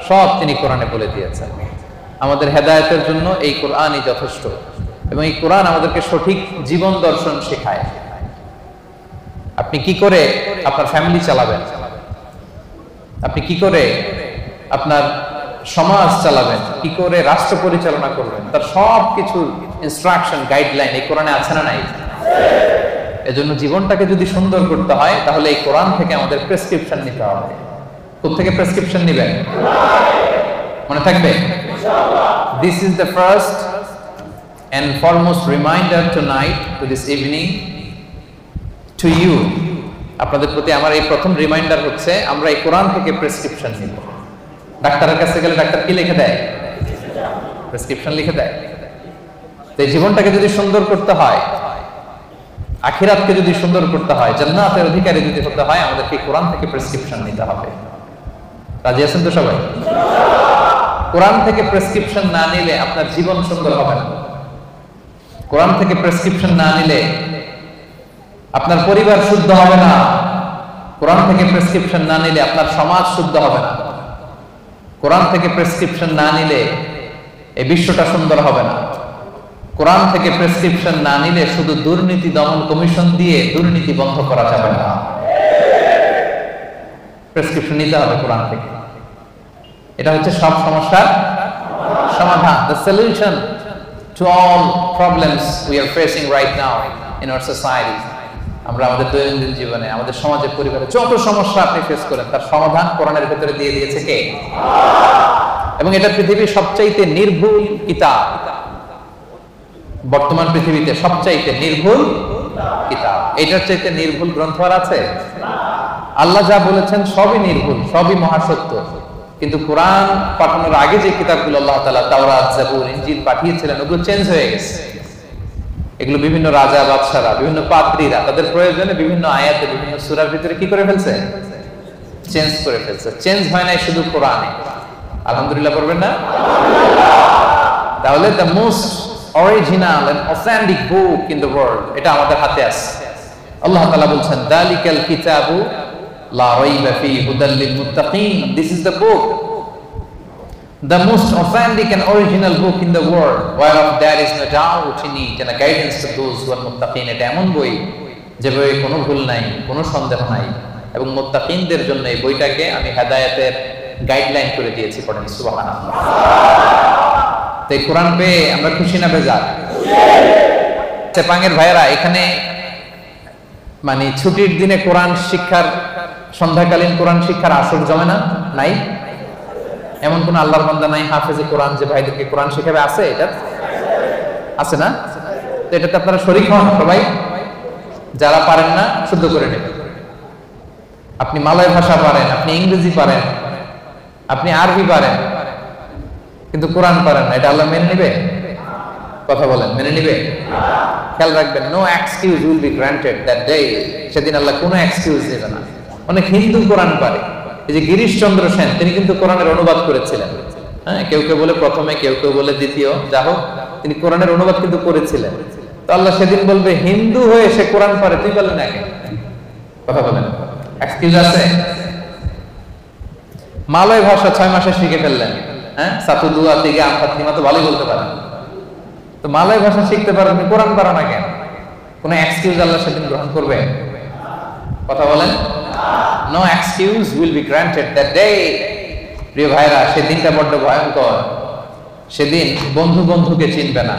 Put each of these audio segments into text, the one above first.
সব তিনি কোরআনে বলে দিয়েছেন। আমাদের হেদায়েতের জন্য এই কোরআনই যথেষ্ট, এবং এই কোরআন আমাদেরকে সঠিক জীবন দর্শন শেখায়। আপনি কি করে আপনার ফ্যামিলি চালাবেন, আপনি কি করে আপনার সমাজ চালাবেন, কি করে রাষ্ট্র পরিচালনা করবেন, তার সব কিছু ইনস্ট্রাকশন, গাইডলাইন এই কোরআনে আছে না নাই? এজন্য জীবনটাকে যদি সুন্দর করতে হয় তাহলে এই কোরআন থেকে আমাদের প্রেসক্রিপশন নিতে হবে। কোথা থেকে প্রেসক্রিপশন নেবেন মনে থাকবে? This is the first and foremost reminder tonight, to this evening, to you. আপনাদের প্রতি আমার এই প্রথম রিমাইন্ডার হচ্ছে আমরা এই কোরআন থেকে প্রেসক্রিপশন নিব। ডাক্তারের কাছে গেলে ডাক্তার কি লিখে দেয়? প্রেসক্রিপশন লিখে দেয়। তো এই জীবনটাকে যদি সুন্দর করতে হয়, আখিরাতকে যদি সুন্দর করতে হয়, জান্নাতের অধিকারী যদি হতে হয়, আমাদেরকে কোরআন থেকে প্রেসক্রিপশন নিতে হবে। রাজি আছেন তো সবাই? কোরআন থেকে প্রেসক্রিপশন না নিলে আপনার জীবন সুন্দর হবে না। কোরআন থেকে প্রেসক্রিপশন না নিলে আপনার পরিবার শুদ্ধ হবে না। কোরআন থেকে প্রেসক্রিপশন না নিলে আপনার সমাজ শুদ্ধ হবে না। কোরআন থেকে প্রেসক্রিপশন না নিলে এই বিশ্বটা সুন্দর হবে না। কোরআন থেকে প্রেসক্রিপশন না নিলে শুধু দুর্নীতি দমন কমিশন দিয়ে দুর্নীতি বন্ধ করা যাবে না। প্রেসক্রিপশন নিতে হবে কোরআন থেকে। এটা হচ্ছে সব সমস্যার সমাধান, the solution to all problems we are facing right now in our society. আমরা আমাদের দৈনন্দিন জীবনে, আমাদের সমাজের, পরিবারে যত সমস্যা আপনি ফেস করেন তার সমাধান কোরআনের ভেতরে দিয়ে দিয়েছে কে? এবং এটা পৃথিবীর সবচাইতে নির্ভুল কিতাব। বর্তমান পৃথিবীতে সবচাইতে নির্ভুল কিতাব। এটার চাইতে নির্ভুল গ্রন্থ আর আছে? আল্লাহ যা বলেছেন সবই নির্ভুল, সবই মহাসত্য। কিন্তু কোরআন পাঠানোর আগে যে কিতাবগুলো আল্লাহ তাআলা তাওরাত, জাবুর, ইনজিল পাঠিয়েছিলেন ওগুলো চেঞ্জ হয়ে গেছে। এগুলো বিভিন্ন রাজা বাদশারা, বিভিন্ন পাদ্রীরা তাদের প্রয়োজনে বিভিন্ন আয়াতে, বিভিন্ন সূরার ভিতরে কি করে ফেলছে? চেঞ্জ করে ফেলছে। চেঞ্জ হয় নাই শুধু কোরআনে। আলহামদুলিল্লাহ পড়বেন না? তাহলে the most original and authentic book in the world এটা আমাদের হাতে আছে। আল্লাহ তাআলা বলছেন দালিকাল কিতাবু লা রাইবা ফিহি হুদাল লিল মুত্তাকিন। This is the book, the most authentic and original book in the world, whereof there is no doubt in it, and a guidance to those who are muttaqin. এটা এমন বই যে বইয়ে কোনো ভুল নাই, কোনো সন্দেহ নাই, এবং মুত্তাকিনদের জন্য এই বইটাকে আমি হেদায়েতের গাইডলাইন করে দিয়েছি। পড়েন সুবহানাল্লাহ। তো এই কোরআন পেয়ে আমরা খুশি না বেজার? চেপাঙ্গের ভাইয়েরা এখানে মানে ছুটির দিনে কোরআন শিক্ষার, সন্ধ্যাকালীন কোরআন শিক্ষার আসর জমে না? নাই? এমন কোন আল্লাহর বান্দা নাই হাফেজে কোরআন যে ভাইদেরকে কোরআন শেখাবে? আছে? এটা আছে না? তো এটাতে আপনারা শরীক হন সবাই। যারা পারেন না শুদ্ধ করে নেবেন। আপনি মালয় ভাষা পারেন, আপনি ইংরেজি পারেন, আপনি আরবি পারেন, কিন্তু কোরআন পারেন না, এটা আল্লাহ মেনে নিবে? কথা বলেন, মেনে নিবে? খেয়াল রাখবেন, no excuse will be granted that day. সেদিন আল্লাহ কোনো এক্সকিউজ দেবে না। অনেক হিন্দু কোরআন পারে। এই যে গিরিশচন্দ্র সেন, তিনি কিন্তু কোরআনের অনুবাদ করেছিলেন। হ্যাঁ, কেউ কেউ বলে প্রথমে, কেউ কেউ বলে দ্বিতীয়, যা হোক তিনি কোরআনের অনুবাদ কিন্তু করেছিলেন। তো আল্লাহ সেদিন বলবে, হিন্দু হয়ে সে কোরআন পারে, তুই বলেন না কেন? কথা বলেন, এক্সকিউজ আছে? মালয় ভাষা 6 মাসে শিখে ফেললেন। হ্যাঁ, সাতুদুয়া থেকে আমফাতিমা তো ভালোই বলতে পারেন। তো মালয় ভাষা শিখতে পারেন, তুমি কোরআন পারো না কেন? কোন এক্সকিউজ আল্লাহ সেদিন গ্রহণ করবে? কথা বলেন, no excuse will be granted that day. প্রিয় ভাইরা, সেদিনটা বড্ড ভয়ঙ্কর। সেদিন বন্ধু বন্ধুকে চিনবে না,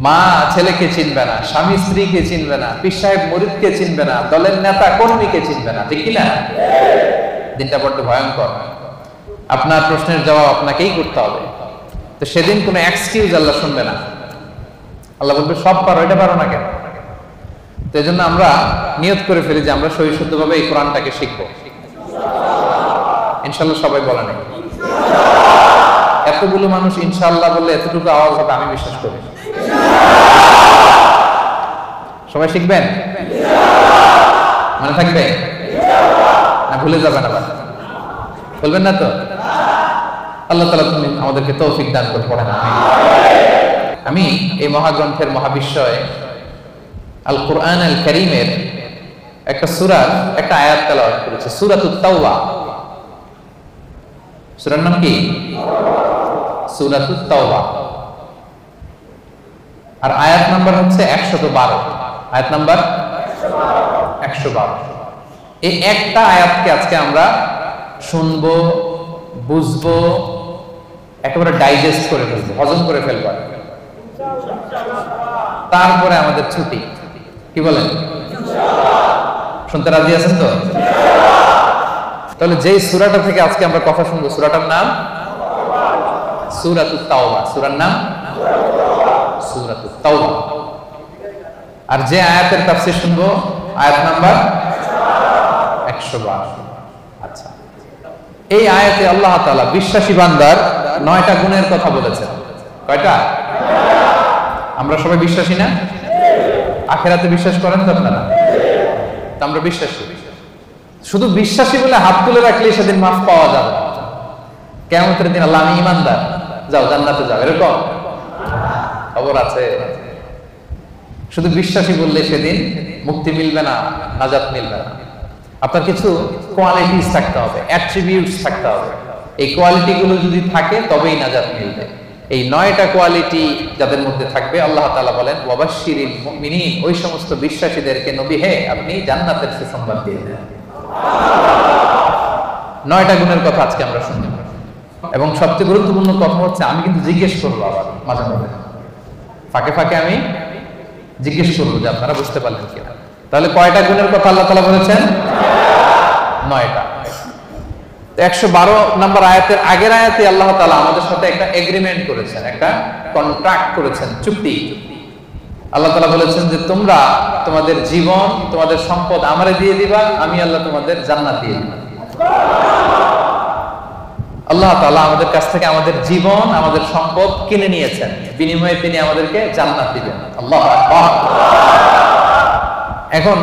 মা ছেলেকে চিনবে না, স্বামী স্ত্রীকে চিনবে না, পীর সাহেব মুরিদকে চিনবে না, দলের নেতা কর্মীকে চিনবে না। ঠিক কি না? দিনটা বড্ড ভয়ঙ্কর। আপনার প্রশ্নের জবাব আপনাকেই করতে হবে। তো সেদিন কোনো এক্সকিউজ আল্লাহ শুনবে না। আল্লাহ বলবে সব পারো, এটা পারো না কেন? তো এই জন্য আমরা নিয়ত করে ফেলি যে আমরা সহিষ্ণুভাবে এই কোরআনটাকে শিখবো। ইনশাল্লাহ সবাই বলে নেই। এতগুলো মানুষ ইনশাল্লাহ বললে এতটুকু আওয়াজ হবে, আমি বিশ্বাস করি। সবাই শিখবেন? মনে থাকবে না? ভুলে যাবেন আবার? বলবেন না তো? আল্লাহ তাআলা তুমি আমাদেরকে তৌফিক দান করে পড়েন। আমি এই মহাগ্রন্থের মহাবিশ্বয় আল কোরআন আল কারীমের একটা সূরার একটা আয়াত তেলাওয়াত করেছি, সূরাতুত তাওবা। সূরার নাম কি? সূরাতুত তাওবা। আর আয়াত নাম্বার হচ্ছে 112। আয়াত নাম্বার 112। এই একটা আয়াতকে আজকে আমরা শুনবো, বুঝবো, একেবারে ডাইজেস্ট করে ফেলবো, হজম করে ফেলবো। তারপরে আমাদের ছুটি। কি বলেন? শুনতে রাজি আছেন তো? তাহলে যেই সূরাটা থেকে আজকে আমরা কথা শুনবো, সূরাটার নাম সূরাতুত তাওবা। সূরার নাম সূরাতুত তাওবা। আর যে আয়াতের তাফসীর শুনবো, আয়াত নাম্বার 112। আচ্ছা, এই আয়াতে আল্লাহ তাআলা বিশ্বাসী বান্দার 9টা গুণের কথা বলেছেন। কয়টা? আমরা সবাই বিশ্বাসী না? আখিরাতে বিশ্বাস করেন তো আপনারা? আমরা বিশ্বাসী। শুধু বিশ্বাসী বলে হাত তুলে রাখলে সেদিন মাফ পাওয়া যাবে। কিয়ামতের দিন আল্লাহ, আমি ঈমানদার, যাও জান্নাতে যাও, এরকম খবর আছে? শুধু বিশ্বাসী বললে সেদিন মুক্তি মিলবে না, নাজাত মিলবে না। আপনার কিছু কোয়ালিটিস থাকতে হবে, অ্যাট্রিবিউটস থাকতে হবে। এই কোয়ালিটি গুলো যদি থাকে তবেই নাজাত মিলবে। এই 9টা কোয়ালিটি যাদের মধ্যে থাকবে, আল্লাহ তাআলা বলেন ওয়াবাশশিরিল মুমিনিন, ওই সমস্ত বিশ্বাসীদেরকে নবী হে আপনি জান্নাতের সুসংবাদ দিয়ে দেন। 9টা গুণের কথা আজকে আমরা শুনব। এবং সবচেয়ে গুরুত্বপূর্ণ কথা হচ্ছে, আমি কিন্তু জিজ্ঞেস করবো আবার মাঝে মাঝে, ফাঁকে ফাঁকে আমি জিজ্ঞেস করবো যে আপনারা বুঝতে পারলেন কিনা। তাহলে কয়টা গুণের কথা আল্লাহ তাআলা বলেছেন? 9টা। 112 নম্বর আয়াতের আগের আয়াতে আল্লাহ তাআলা আমাদের সাথে একটা এগ্রিমেন্ট করেছেন, একটা কন্ট্রাক্ট করেছেন, চুক্তি। আল্লাহ তাআলা বলেছেন যে তোমরা তোমাদের জীবন, তোমাদের সম্পদ আমারে দিয়ে দিবা, আমি আল্লাহ তোমাদের জান্নাত দিয়ে দিব। আল্লাহ তাআলা আমাদের কাছ থেকে আমাদের জীবন, আমাদের সম্পদ কিনে নিয়েছেন, বিনিময়ে তিনি আমাদেরকে জান্নাত দিবেন। আল্লাহু আকবার। এখন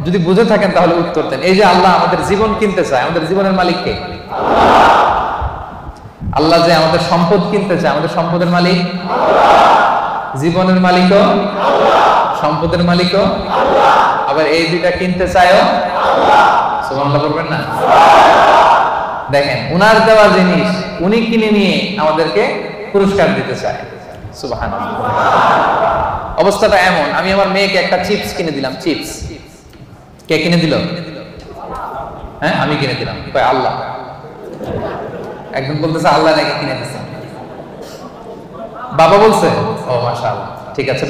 যদি বুঝে থাকেন তাহলে উত্তর দেন। এই যে আল্লাহ আমাদের জীবন কিনতে চায়, আমাদের জীবনের মালিক কে? আল্লাহ যে আমাদের সম্পদ কিনতে চায়, আমাদের সম্পদের মালিক জীবনের মালিকও, সম্পদের মালিকও, আবার এই দুইটা কিনতে চায়ও। সুবহানাল্লাহ করবেন না? দেখেন, উনার দেওয়া জিনিস উনি কিনে নিয়ে আমাদেরকে পুরস্কার দিতে চায়। সুবহানাল্লাহ। অবস্থাটা এমন, আমি আমার মেয়েকে একটা চিপস কিনে দিলাম। চিপস কে কিনে দিল? হ্যাঁ, আমি কিনে দিলাম। কয় আল্লাহ। একজন বলতেছে আল্লাহ নাকি কিনে দিছে। বাবা বলছে, ও মাশাআল্লাহ, ঠিক আছে।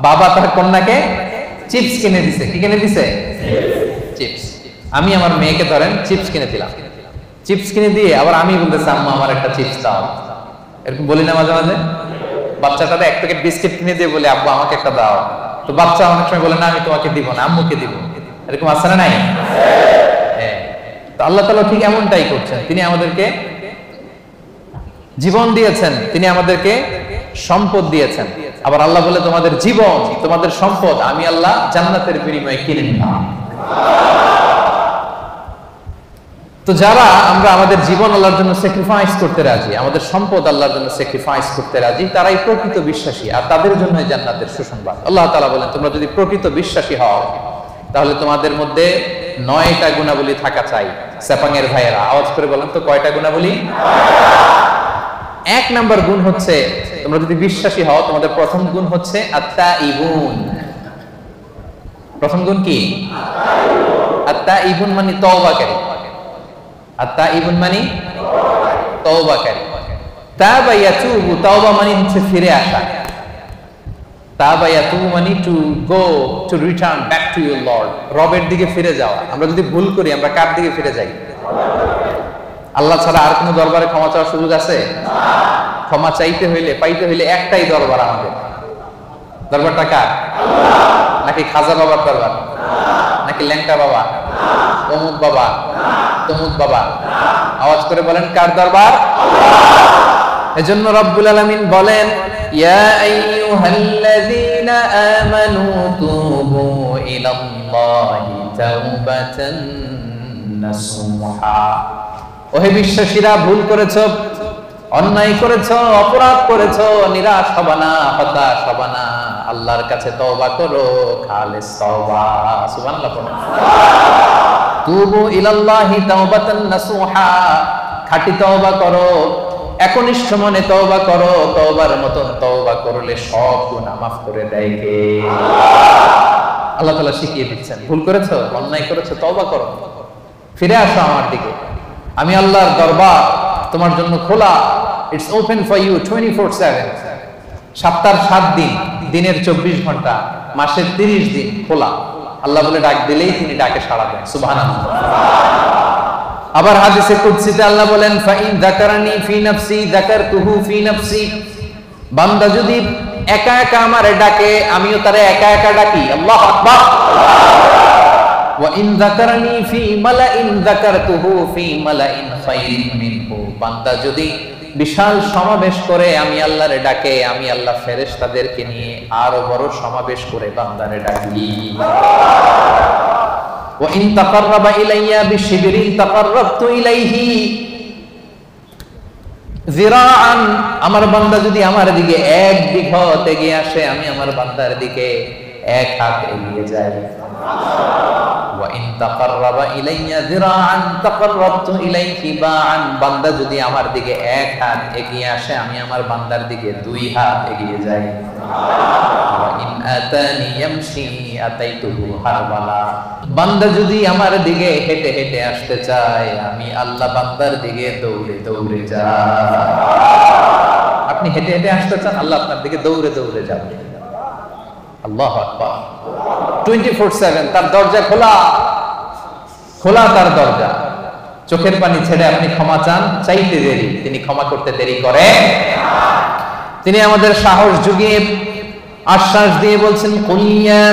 বাবা তার কন্যাকে চিপস কিনে দিছে। কি কিনে দিছে? চিপস। আমি আমার মেয়েকে ধরেন চিপস কিনে দিলাম। চিপস কিনে দিয়ে আবার আমি বলতেছি আম্মা আমার একটা চিপস দাও। এরকম বলি না মাঝে মাঝে? বাচ্চাটাকে এক প্যাকেট বিস্কিট কিনে দিয়ে বলে আব্বু আমাকে একটা দাও। তো বাচ্চা অনেক সময় বলে না আমি তোমাকে দিব না, আম্মুকে দিব। এরকম আছে না নাই? তো আল্লাহ তাআলা ঠিক এমনটাই করছেন। তিনি আমাদেরকে জীবন দিয়েছেন, তিনি আমাদেরকে সম্পদ দিয়েছেন। আবার আল্লাহ বলে তোমাদের জীবন, তোমাদের সম্পদ আমি আল্লাহ জান্নাতের বিনিময়ে কিনে নিলাম। তো যারা আমরা আমাদের জীবন আল্লাহর জন্য স্যাক্রিফাইস করতে রাজি, আমাদের সম্পদ আল্লাহর জন্য স্যাক্রিফাইস করতে রাজি, তারাই প্রকৃত বিশ্বাসী, আর তাদের জন্য জান্নাতের সুসংবাদ। আল্লাহ তাআলা বলেন তোমরা যদি প্রকৃত বিশ্বাসী হও তাহলে তোমাদের মধ্যে 9টা গুণাবলী থাকা চাই। সেপাঙের ভাইয়েরা আওয়াজ করে বলেন তো কয়টা গুণাবলী? 1 নাম্বার গুণ হচ্ছে, তোমরা যদি বিশ্বাসী হও তোমাদের প্রথম গুণ হচ্ছে আত্তাইবুন। প্রথম গুণ কি? আত্তাইবুন মানে তওবাকারী। আত্তাইবুন মানে তওবাকারী। তাবা ইয়াতুবু, তাওবা মানে হচ্ছে ফিরে আসা। তাবা ইয়াতুবু মানে to go, to return back to your Lord, রবের দিকে ফিরে যাওয়া। আমরা যদি ভুল করি আমরা কার দিকে ফিরে যাই? আল্লাহ ছাড়া আর কোনো দরবারে ক্ষমা চাওয়ার সুযোগ আছে? ক্ষমা চাইতে হইলে, পাইতে হইলে একটাই দরবার আমাদের। দরবারটা কার? নাকি খাজা বাবার দরবার? নাকি ল্যাংটা বাবা, অমুক বাবা, তমুক বাবা? আওয়াজ করে বলেন কার দরবার? এজন্য রব্বুল আলামিন বলেন ইয়া আইয়ুহাল্লাযীনা আমানু তুবু ইলাল্লাহি তাওবাতান নাসুহা। ওহে বিশ্বাসীরা, ভুল করেছো, অন্যায় করেছো, অপরাধ করেছো, নিরাশ হবা না, হতাশ হবা না, আল্লাহর কাছে তওবা করো, খালিস তওবা। সুবহানাল্লাহ। তুবু ইলাল্লাহি তাওবাতান নাসুহা, খাঁটি তওবা করো, একনিষ্ঠ মনে তওবা করো। তওবার মতন তওবা করলে সব গুনাহ মাফ করে দেয় কে? আল্লাহ তাআলা শিখিয়ে দিচ্ছেন। ভুল করেছো, অন্যায় করেছো, তওবা করো, ফিরে আসো আমার দিকে। আমি আল্লাহর দরবার তোমার জন্য খোলা। It's open for you 24/7। সপ্তাহের 7 দিন, দিনের 24 ঘন্টা, মাসের 30 দিন খোলা। আল্লাহ বলে ডাক দিলেই তিনি ডাকে সাড়া দেন। সুবহানাল্লাহ। আবার হাদিসে কুদসিতে আল্লাহ বলেন, ফাইন যাকারানি ফি নাফসি যাকারতুহু ফি নাফসি। বান্দা যদি একা একা আমারে ডাকে, আমিও তারে একা একা ডাকি। আল্লাহু আকবার। ওয়া ইন যাকারানি ফি মালাইন যাকারতুহু ফি মালাইন খায়রিন মিনহু। বান্দা যদি বিশাল সমাবেশ করে আমি আল্লাহরে ডাকে, আমি আল্লাহ ফেরেশতাদেরকে নিয়ে আরো বড় সমাবেশ করে বান্দারে ডাকি। ওয়া ইন তাকাররাবা ইলাইয়া বিশিবরিন তাকাররাবতু ইলাইহি যিরাআন। আমার বান্দা যদি আমার দিকে 1 বিঘত এগিয়ে আসে, আমি আমার বান্দার দিকে 1 হাত এগিয়ে যাই। ওয়া ইন তাকাররাবা ইলাইয়া যিরাআন তাকাররাবতু ইলাইহি বাআন। বান্দা যদি আমার দিকে 1 হাত এগিয়ে আসে, আমি আমার বান্দার দিকে 2 হাত এগিয়ে যাই। ওয়া ইন আতানি ইয়ামশি আতাইতুহু হারওয়ালা। বান্দা যদি আমার দিকে হেঁটে হেঁটে আসতে চায়, আমি আল্লাহ বান্দার দিকে দৌড়ে দৌড়ে যাই। আপনি হেঁটে হেঁটে আসতে চান, আল্লাহ আপনার দিকে দৌড়ে দৌড়ে যাবে। আল্লাহু আকবার। 24/7 তার দরজা খোলা, খোলা তার দরজা। চোখের পানি ছেড়ে আপনি ক্ষমা চান, চাইতে দেরি, তিনি ক্ষমা করতে দেরি করে। তিনি আমাদের সাহস জুগিয়ে আশ্বাস দিয়ে বলছেন, কুল ইয়া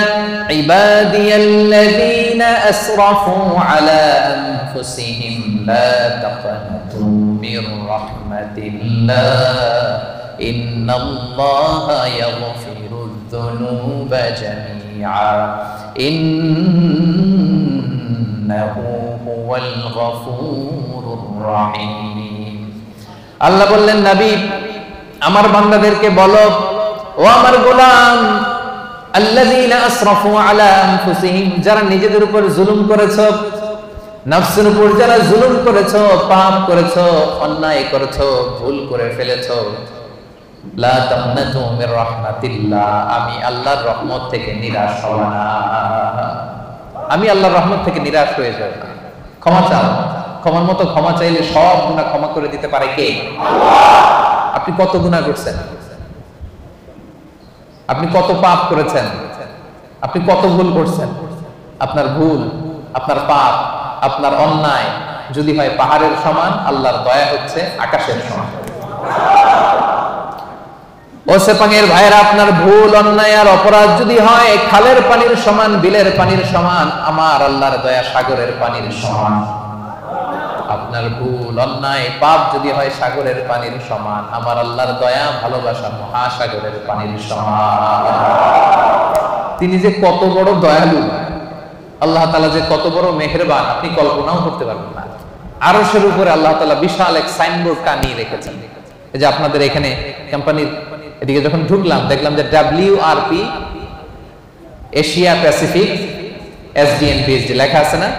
ইবাদিয়াল্লাযীনা আসরাফু আলা আনফুসিহিম লা তাকনাতু মির রাহমাতিল্লাহ ইন্নাল্লাহা ইয়াগফিরুয যুনুবা জামিআ ইন্নাহু হুয়াল গফুরুর রহিম। আল্লাহ বললেন, নবী আমার বান্দাদেরকে বলো, ও আমার গোলাম, আল্লাযীনা আসরাফু আলা আনফুসিহিম, যারা নিজেদের উপর জুলুম করেছো, নফসের উপর যারা জুলুম করেছো, পাপ করেছো, অন্যায় করেছো, ভুল করে ফেলেছো, লা তাকনাতু মির রাহমাতিল্লাহ, আমি আল্লাহর রহমত থেকে নিরাশ হব না। আমি আল্লাহর রহমত থেকে নিরাশ হয়ে যাব না। ক্ষমা চাও, ক্ষমার মতো ক্ষমা চাইলে সব গুনাহ ক্ষমা করে দিতে পারে কে? আল্লাহ। আপনি কত গুনাহ করছেন? আপনি কত পাপ করেছেন? আপনি কত ভুল করছেন? আপনার ভুল, আপনার পাপ, আপনার অন্যায় যদি হয় পাহাড়ের সমান, আল্লাহর দয়া হচ্ছে আকাশের সমান। ও সেপাঙের ভাইরা, আপনার ভুল, অন্যায় আর অপরাধ যদি হয় খালের পানির সমান, বিলের পানির সমান, আমার আল্লাহর দয়া সাগরের পানির সমান। আপনার ভুল, অন্যায়, পাপ যদি হয় সাগরের পানির সমান, আমার আল্লাহর দয়া, ভালোবাসা মহাসাগরের পানির সমান। তিনি যে কত বড় দয়ালু, আল্লাহ তাআলা যে কত বড় মেহেরবান, আপনি কল্পনাও করতে পারবেন না। আরশের উপরে আল্লাহ তাআলা বিশাল এক সাইনবোর্ড টানিয়ে রেখেছেন। এই যে আপনাদের এখানে কোম্পানির এদিকে যখন ঢুকলাম, দেখলাম যে WRP এশিয়া প্যাসিফিক SDNPSD লেখা আছে না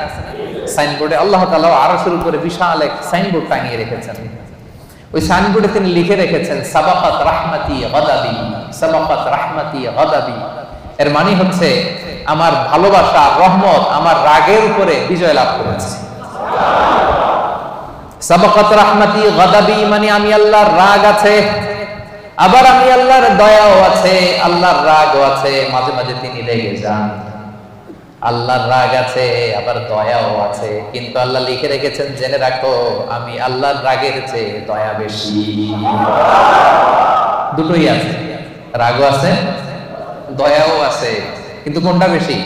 সাইনবোর্ডে? আল্লাহ তাআলা আরশের উপরে বিশাল এক সাইনবোর্ড টানিয়ে রেখেছেন। ওই সাইনবোর্ডে তিনি লিখে রেখেছেন, সাবাকাত রাহমাতি গাদাবি, সাবাকাত রাহমাতি গাদাবি। এর মানে হচ্ছে আমার ভালোবাসা, রহমত আমার রাগের উপরে বিজয় লাভ করেছে। সাবাকাত রাহমাতি গাদাবি মানে আমি আল্লাহর রাগ আছে, আবার আমি আল্লাহর দয়াও আছে, আল্লাহর রাগও আছে। মাঝে মাঝে তিনি রেগে যান, আল্লাহর রাগ আছে, আবার দয়াও আছে। কিন্তু আল্লাহ লিখে রেখেছেন, জেনে রাখো আমি আল্লাহর রাগের চেয়ে দয়া বেশি। দুটোই আছে, রাগও আছে, দয়াও আছে, কিন্তু কোনটা বেশি?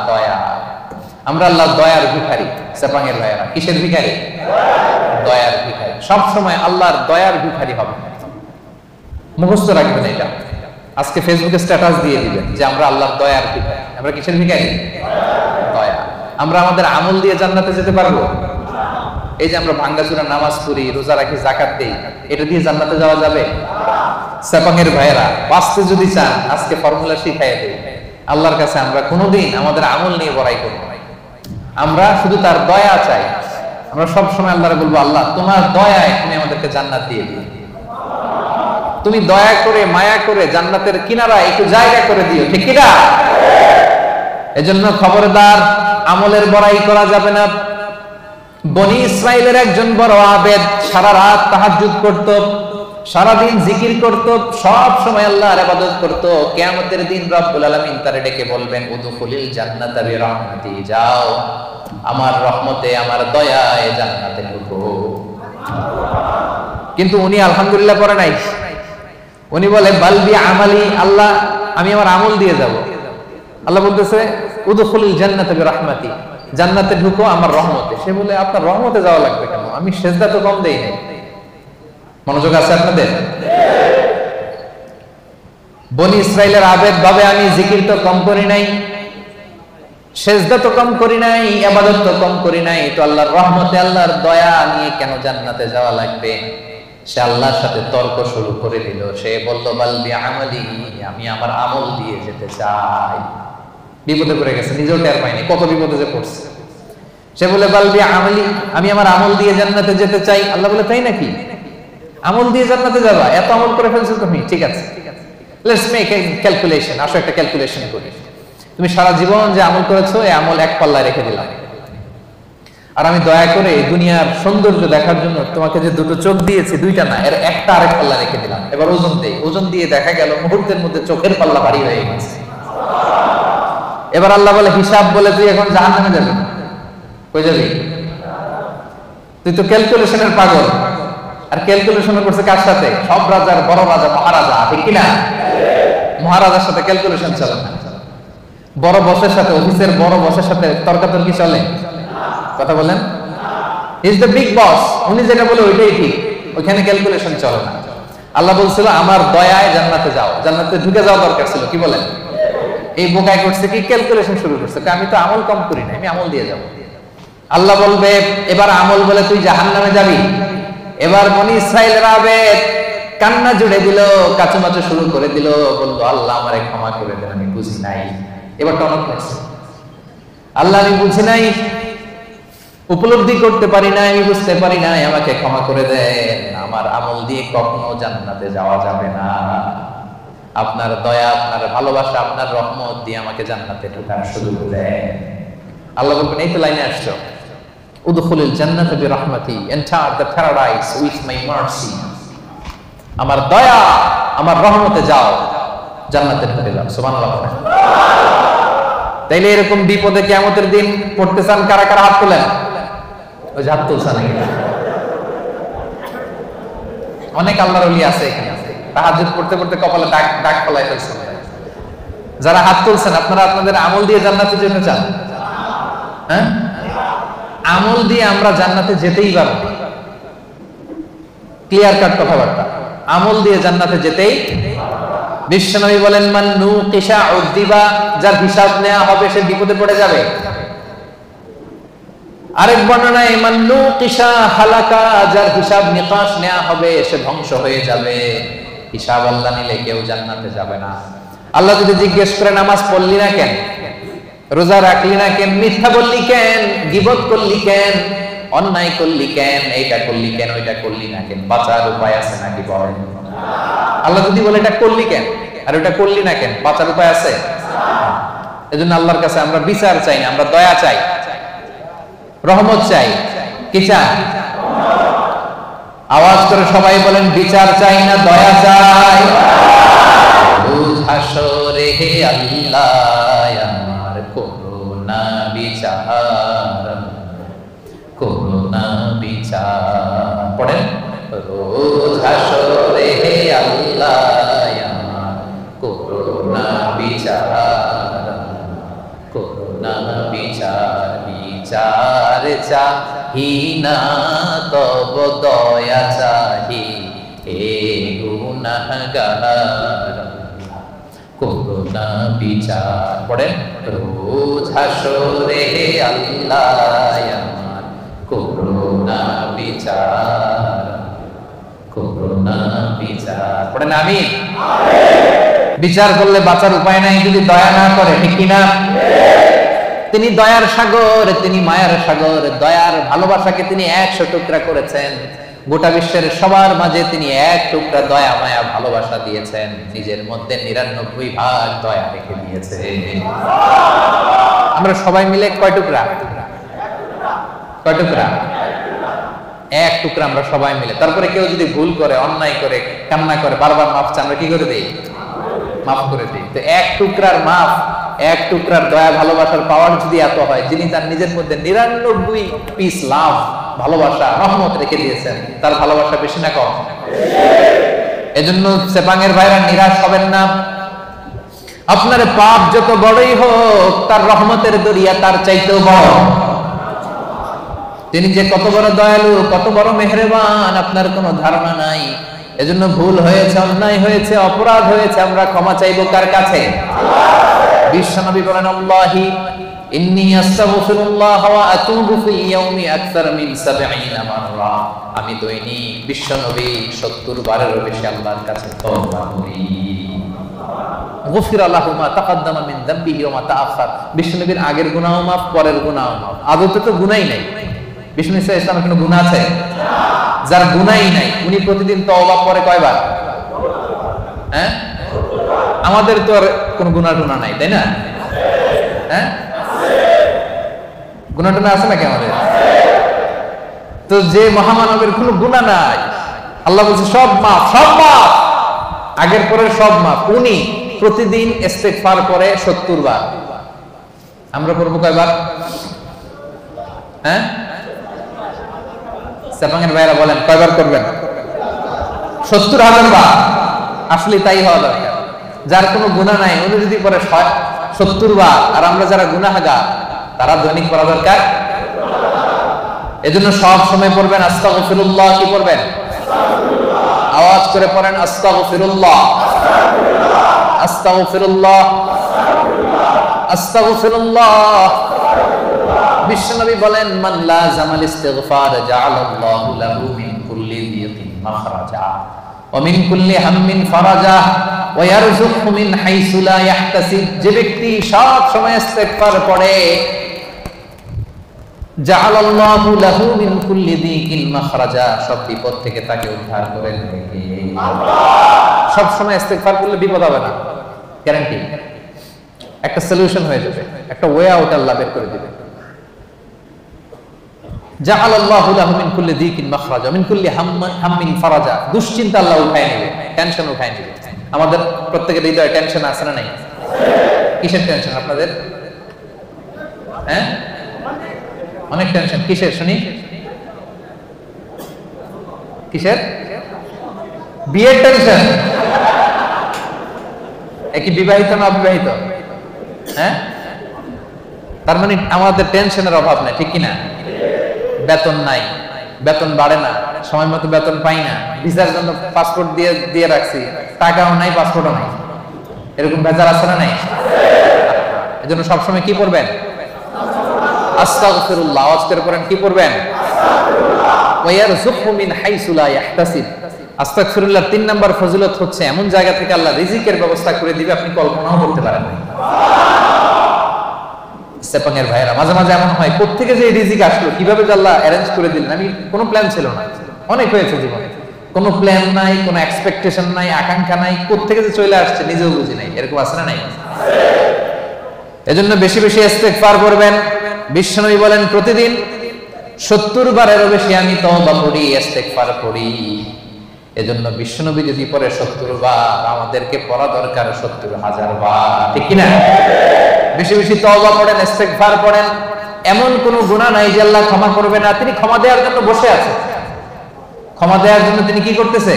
দয়া। আমরা আল্লাহর দয়ার ভিখারি। সেপাঙের ভাইয়েরা কিসের ভিখারি? দয়ার ভিখারি। সব সময় আল্লাহর দয়ার ভিখারি হবে, মুখস্থ রাখবেন এটা। আজকে ফেসবুকে স্ট্যাটাস দিয়ে দিবেন যে আমরা আল্লাহর দয়ার ভিখারি। আমরা কিসের ভিখারি? দয়া। আমরা আমাদের আমল দিয়ে জান্নাতে যেতে পারবো? এই যে আমরা ভাঙ্গাচুরা নামাজ পড়ি, রোজা রাখি, যাকাত দেই, এটা দিয়ে জান্নাতে যাওয়া যাবে? সেপাঙের ভাইয়েরা বাঁচতে যদি চান, আজকে ফর্মুলা শিখাইয়া দেই। আল্লাহর কাছে আমরা কোনোদিন আমাদের আমল নিয়ে বড়াই করব না। আমরা শুধু তার দয়া চাই, আমরা সব সময় আল্লাহরে বলবো, আল্লাহ তোমার দয়ায় তুমি আমাদেরকে জান্নাত দিয়ে দিও, তুমি দয়া করে মায়া করে জান্নাতের কিনারা একটু জায়গা করে দিও, ঠিক কিনা? এজন্য খবরদার, আমলের বড়াই করা যাবে না। বনি ইসরাইলের একজন বড় আবেদ, সারা রাত তাহাজ্জুদ করত, সারাদিন জিকির করত, সব সময় আল্লাহর ইবাদত করত। কিয়ামতের দিন রব্বুল আলামিন তারে ডেকে বলবেন, উদখুলিল জান্নাতা বিরহমাতি, যাও আমার রহমতে আমার দয়ায় জান্নাতে ঢুকো। কিন্তু উনি আলহামদুলিল্লাহ পড়ে নাই, উনি বলে বালবি আমালি, আল্লাহ আমি আমার আমল দিয়ে যাব। আল্লাহ বলতেছে উদখুলিল জান্নাতা বিরহমাতি, জান্নাতে ঢুকো আমার রহমতে। সে বলে আপনার রহমতে যাওয়া লাগবে কেন, আমি সেজদা তো কম দেই নাই। মনোযোগ আছে আপনাদের? বনি ইসরাইলের আবেদ ভাবে আমি জিকির তো কম করি নাই, সেজদা তো কম করি নাই, ইবাদত তো কম করি নাই, তো আল্লাহর রহমতে আল্লাহর দয়া নিয়ে কেন জান্নাতে যাওয়া লাগবে? সে আল্লাহর সাথে তর্ক শুরু করে দিল। সে বলল বালবি আমালি, আমি আমার আমল দিয়ে যেতে চাই। বিপদে পড়ে গেছে, নিজেও টের পায়নি কত বিপদে যে পড়ছে। সে বলে বালবি আমালি, আমি আমার আমল দিয়ে জান্নাতে যেতে চাই। আল্লাহ বলে তাই নাকি, আমল দিয়ে জান্নাতে যাবা? এত আমল করে ফেলছো তুমি, ঠিক আছে, লেটস মেক এ ক্যালকুলেশন, আসো একটা ক্যালকুলেশন করি। তুমি সারা জীবন যে আমল করেছো, এই আমল এক পাল্লায় রেখে দিলাম, আর আমি দয়া করে দুনিয়ার সৌন্দর্য দেখার জন্য তোমাকে যে দুটো চোখ দিয়েছি, দুইটা না, এর একটা আরেক পাল্লা রেখে দিলাম। এবার ওজন দেই, ওজন দিয়ে দেখা গেল মুহূর্তের মধ্যে চোখের পাল্লা ভারী হয়ে গেছে। এবার আল্লাহ বলে হিসাব বলে তুই এখন জাহান্নামে যাবি। কই যাবি? তুই তো ক্যালকুলেশনের পাগল, আর ক্যালকুলেশন করছে কার সাথে? সব রাজার বড় রাজা, মহারাজা, ঠিক কিনা? মহারাজার সাথে ক্যালকুলেশন চলে না, বড় বসের সাথে, অফিসের বড় বসের সাথে তর্কাতর্কি চলে? কথা বলেন? ইজ দ্য বিগ বস, উনি যেটা বলে ওইটাই ঠিক, ওইখানে ক্যালকুলেশন চলে না। আল্লাহ বলছিল আমার দয়ায় জান্নাতে যাও, জান্নাতে ঢুকে যাওয়া দরকার ছিল, কি বলেন? এই বোকায় করছে কি, ক্যালকুলেশন শুরু করছে, আমি তো আমল কম করি না, আমি আমল দিয়ে যাব। আল্লাহ বলবে এবার আমল বলে তুই জাহান্নামে যাবি। এবার বনি ইসরাইলের আবেদ কান্না জুড়ে দিল, কাচুমাচু শুরু করে দিল, বলল আল্লাহ আমারে ক্ষমা করে দেন, আমি বুঝি নাই। এবার টনক করছে, আল্লাহ আমি বুঝি নাই, উপলব্ধি করতে পারি নাই, আমি বুঝতে পারি নাই, আমাকে ক্ষমা করে দেন, আমার আমল দিয়ে কখনো জান্নাতে যাওয়া যাবে না। আপনার দয়া, আপনার ভালোবাসা, আপনার রহমত দিয়ে আমাকে জান্নাতে ঢোকার সুযোগ দেন। আল্লাহ বলবেন এই তো লাইনে আসছো, উদখুলিল জান্নাতা বিরহমাতি, enter the paradise with my mercy, আমার দয়া আমার রহমতে যাও, জান্নাতে ঢুকে যাও। সুবহানাল্লাহ। তাইলে এরকম বিপদে কিয়ামতের দিন পড়তে চান কারা কারা? হাত তোলেন। ওই হাত তুলছেন নাকি? অনেক আল্লাহর ওলি আছে এখানে, তাহাজ্জুদ পড়তে পড়তে কপালে দাগ দাগ ফলাই ফেলছে। যারা হাত তুলছেন আপনারা আপনাদের আমল দিয়ে জান্নাতে যেতে চান? হ্যাঁ, আমল দিয়ে আমরা জান্নাতে যেতেই পারবো, ক্লিয়ার কাট কথাবার্তা। আমল দিয়ে জান্নাতে যেতেই। বিশ্বনবী বলেন মান নুকিশা উযিবা, যার হিসাব নেওয়া হবে সে বিপদে পড়ে যাবে। আরেক বর্ণনায় মান নুকিশা হালাকা, যার হিসাব নিকাশ নেওয়া হবে সে ধ্বংস হয়ে যাবে। হিসাব আল্লাহ নিলে কেউ জান্নাতে যাবে না। আল্লাহ যদি জিজ্ঞেস করে নামাজ পড়লি না কেন, রোজা রাখলি না কেন, মিথ্যা বললি কেন, গীবত করলি কেন, অন্যায় করলি কেন, এইটা করলি কেন, ওইটা করলি না কেন, বাঁচার উপায় আছে নাকি বলেন? আল্লাহ যদি বলে এটা করলি কেন আর ওটা করলি না কেন, বাঁচার উপায় আছে? এজন্য আল্লাহর কাছে আমরা বিচার চাই না, আমরা দয়া চাই, রহমত চাই। কি চাই? আওয়াজ করে সবাই বলেন বিচার চাই না দয়া চাই। হাসরে হে আল্লাহ আমার করুণা বিচার, করুণা বিচার। পড়েন, রোজ হাসরে হে আল্লাহ আমার করুণা বিচার, করুণা বিচার। বিচার চাহি না তব দয়া চাহি, হে গুনাহগার করুণা বিচার। পড়েন, রোজ হাসরে হে আল্লাহ আমার করুণা বিচার, করুণা বিচার। পড়েন আমিন। বিচার করলে বাঁচার উপায় নাই যদি দয়া না করে, ঠিক কিনা? তিনি দয়ার সাগর, তিনি মায়ার সাগর। দয়ার ভালোবাসাকে তিনি 100 টুকরা করেছেন, গোটা বিশ্বের সবার মাঝে তিনি 1 টুকরা দয়া মায়া ভালোবাসা দিয়েছেন, নিজের মধ্যে 99 ভাগ দয়া রেখে দিয়েছে। আমরা সবাই মিলে কয় টুকরা? কয় টুকরা? 1 টুকরা আমরা সবাই মিলে। তারপরে কেউ যদি ভুল করে, অন্যায় করে, কান্না করে, বারবার মাফ চায়, আমরা কি করে দেই? মাফ করে দিই। তো 1 টুকরার মাফ, 1 টুকরার দয়া ভালোবাসার পাওয়ার যদি এত হয়, যিনি তার নিজের মধ্যে 99 পিস লাভ, ভালোবাসা, রহমত রেখে দিয়েছেন, তার ভালোবাসা বেশি না কম? এজন্য সেপাঙের ভাইরা নিরাশ হবেন না। আপনার পাপ যত বড়ই হোক, তার রহমতের দরিয়া তার চাইতেও বড়। তিনি যে কত বড় দয়ালু, কত বড় মেহেরবান, আপনার কোনো ধারণা নাই। এজন্য ভুল হয়েছে, অন্যায় হয়েছে, অপরাধ হয়েছে, আমরা ক্ষমা চাইবো কার কাছে? বিশ্বনবী বলেন, আল্লাহি ইন্নী আস্তাগফিরুল্লাহ ওয়া আতুবু ফিল ইয়াউমি আকসার মিন 70 মাররা। আমি দৈনিক বিশ্বনবী 70 বারেরও বেশি আল্লাহর কাছে তওবা করি। গফিরা লাহু মা তাকাদ্দামা মিন যামবিহি ওয়া মা তাআখার। বিশ্বনবীর আগের গুনাহ মাফ, পরের গুনাহ মাফ। আদতে তো গুনাহই নাই। বিষ্ণু ইসলামের কোনো গুনাহ আছে? যার গুনাহই নাই, উনি প্রতিদিন তওবা করে কয়বার? হ্যাঁ, আমাদের তো আর কোনো গুনাহ টুনা নাই, তাই না? হ্যাঁ, গুনাহ টুনা আছে নাকি আমাদের? তো যে মহামানবের কোনো গুনাহ নাই, আল্লাহ বলছে সব মাফ, সব মাফ, আগের পরের সব মাফ। উনি প্রতিদিন ইস্তেগফার করে 70 বার। আমরা করব কয়বার? হ্যাঁ, সেপাঙের ভাইরা বলেন কয়বার করবেন? 70,000 বার। আসলে তাই হওয়া দরকার। যার কোনো গুনাহ নাই, উনি যদি করে 70 বার, আর আমরা যারা গুনাহগার, তারা দৈনিক করা দরকার। এজন্য সব সময় পড়বেন আস্তাগফিরুল্লাহ। কি পড়বেন? আওয়াজ করে পড়েন আস্তাগফিরুল্লাহ, আস্তাগফিরুল্লাহ, আস্তাগফিরুল্লাহ। বিশ্বনবী বলেন, মান লাযামাল ইস্তিগফার জাআলাল্লাহু লাহু মিন কুল্লি যিকিন মাখরাজা ওয়া মিন কুল্লি হাম্মিন ফারাজা ওয়া ইয়ারযুকহু মিন হাইসু লা ইয়াহতাসিব। যে ব্যক্তি সব সময় ইস্তিগফার পড়ে, জাআলাল্লাহু লাহু মিন কুল্লি যিকিন মাখরাজা, সব বিপদ থেকে তাকে উদ্ধার করে নেবে। সব সময় ইস্তিগফার করলে বিপদ হবে না, গ্যারান্টি। একটা সলিউশন হয়ে যাবে, একটা ওয়ে আউট আল্লাহ বের করে দিবে। জাআলাল্লাহু লাহু মিন কুল্লি যিকিন মাখরাজা মিন কুল্লি হাম্মিন ফারাজা। দুশ্চিন্তা আল্লাহ উঠায় নেবে, টেনশন উঠায় নেবে। আমাদের প্রত্যেকের হৃদয়ে টেনশন আছে না নাই? কিসের টেনশন আপনাদের? হ্যাঁ, অনেক টেনশন। কিসের শুনি? কিসের? বিয়ের টেনশন। একই বিবাহিত না অবিবাহিত? হ্যাঁ, তার মানে আমাদের টেনশনের অভাব নাই, ঠিক কিনা? বেতন নাই, বেতন বাড়ে না, সময় মতো বেতন পাই না, ভিসার জন্য পাসপোর্ট দিয়ে রাখছি, টাকাও নাই, পাসপোর্টও নাই, এরকম ভেজাল আছে না নাই? এজন্য সবসময় কি পড়বেন? আস্তাগফিরুল্লাহ। আওয়াজ করে পড়েন, কি পড়বেন? ওয়া ইয়ারযুকহু মিন হাইসু লা ইয়াহতাসিব। আস্তাগফিরুল্লাহ 3 নাম্বার ফজিলত হচ্ছে এমন জায়গা থেকে আল্লাহ রিজিকের ব্যবস্থা করে দিবে, আপনি কল্পনাও করতে পারেন না। সেপাঙের ভাইরা, মাঝে মাঝে এমন হয়, কোত্থেকে যে রিজিক আসলো, কিভাবে যে আল্লাহ অ্যারেঞ্জ করে দিলেন। আমি কোনো প্ল্যান ছিল না, অনেক হয়েছে জীবনে, কোনো প্ল্যান নাই, কোনো এক্সপেকটেশন নাই, আকাঙ্ক্ষা নাই, কোত্থেকে যে চলে আসছে নিজেও বুঝি নাই। এরকম আছে না নাই? এজন্য বেশি বেশি ইস্তেগফার করবেন। বিশ্বনবী বলেন, প্রতিদিন 70 বারেরও বেশি আমি তওবা করি, ইস্তেগফার করি। এজন্য বিশ্বনবী যদি পড়ে 70 বার, আমাদেরকে পড়া দরকার 70,000 বার, ঠিক কিনা? বেশি বেশি তওবা পড়েন, ইস্তেগফার পড়েন। এমন কোন গুনাহ নাই যে আল্লাহ ক্ষমা করবে না। তিনি ক্ষমা দেওয়ার জন্য বসে আছে। ক্ষমা দেওয়ার জন্য তিনি কি করতেছে?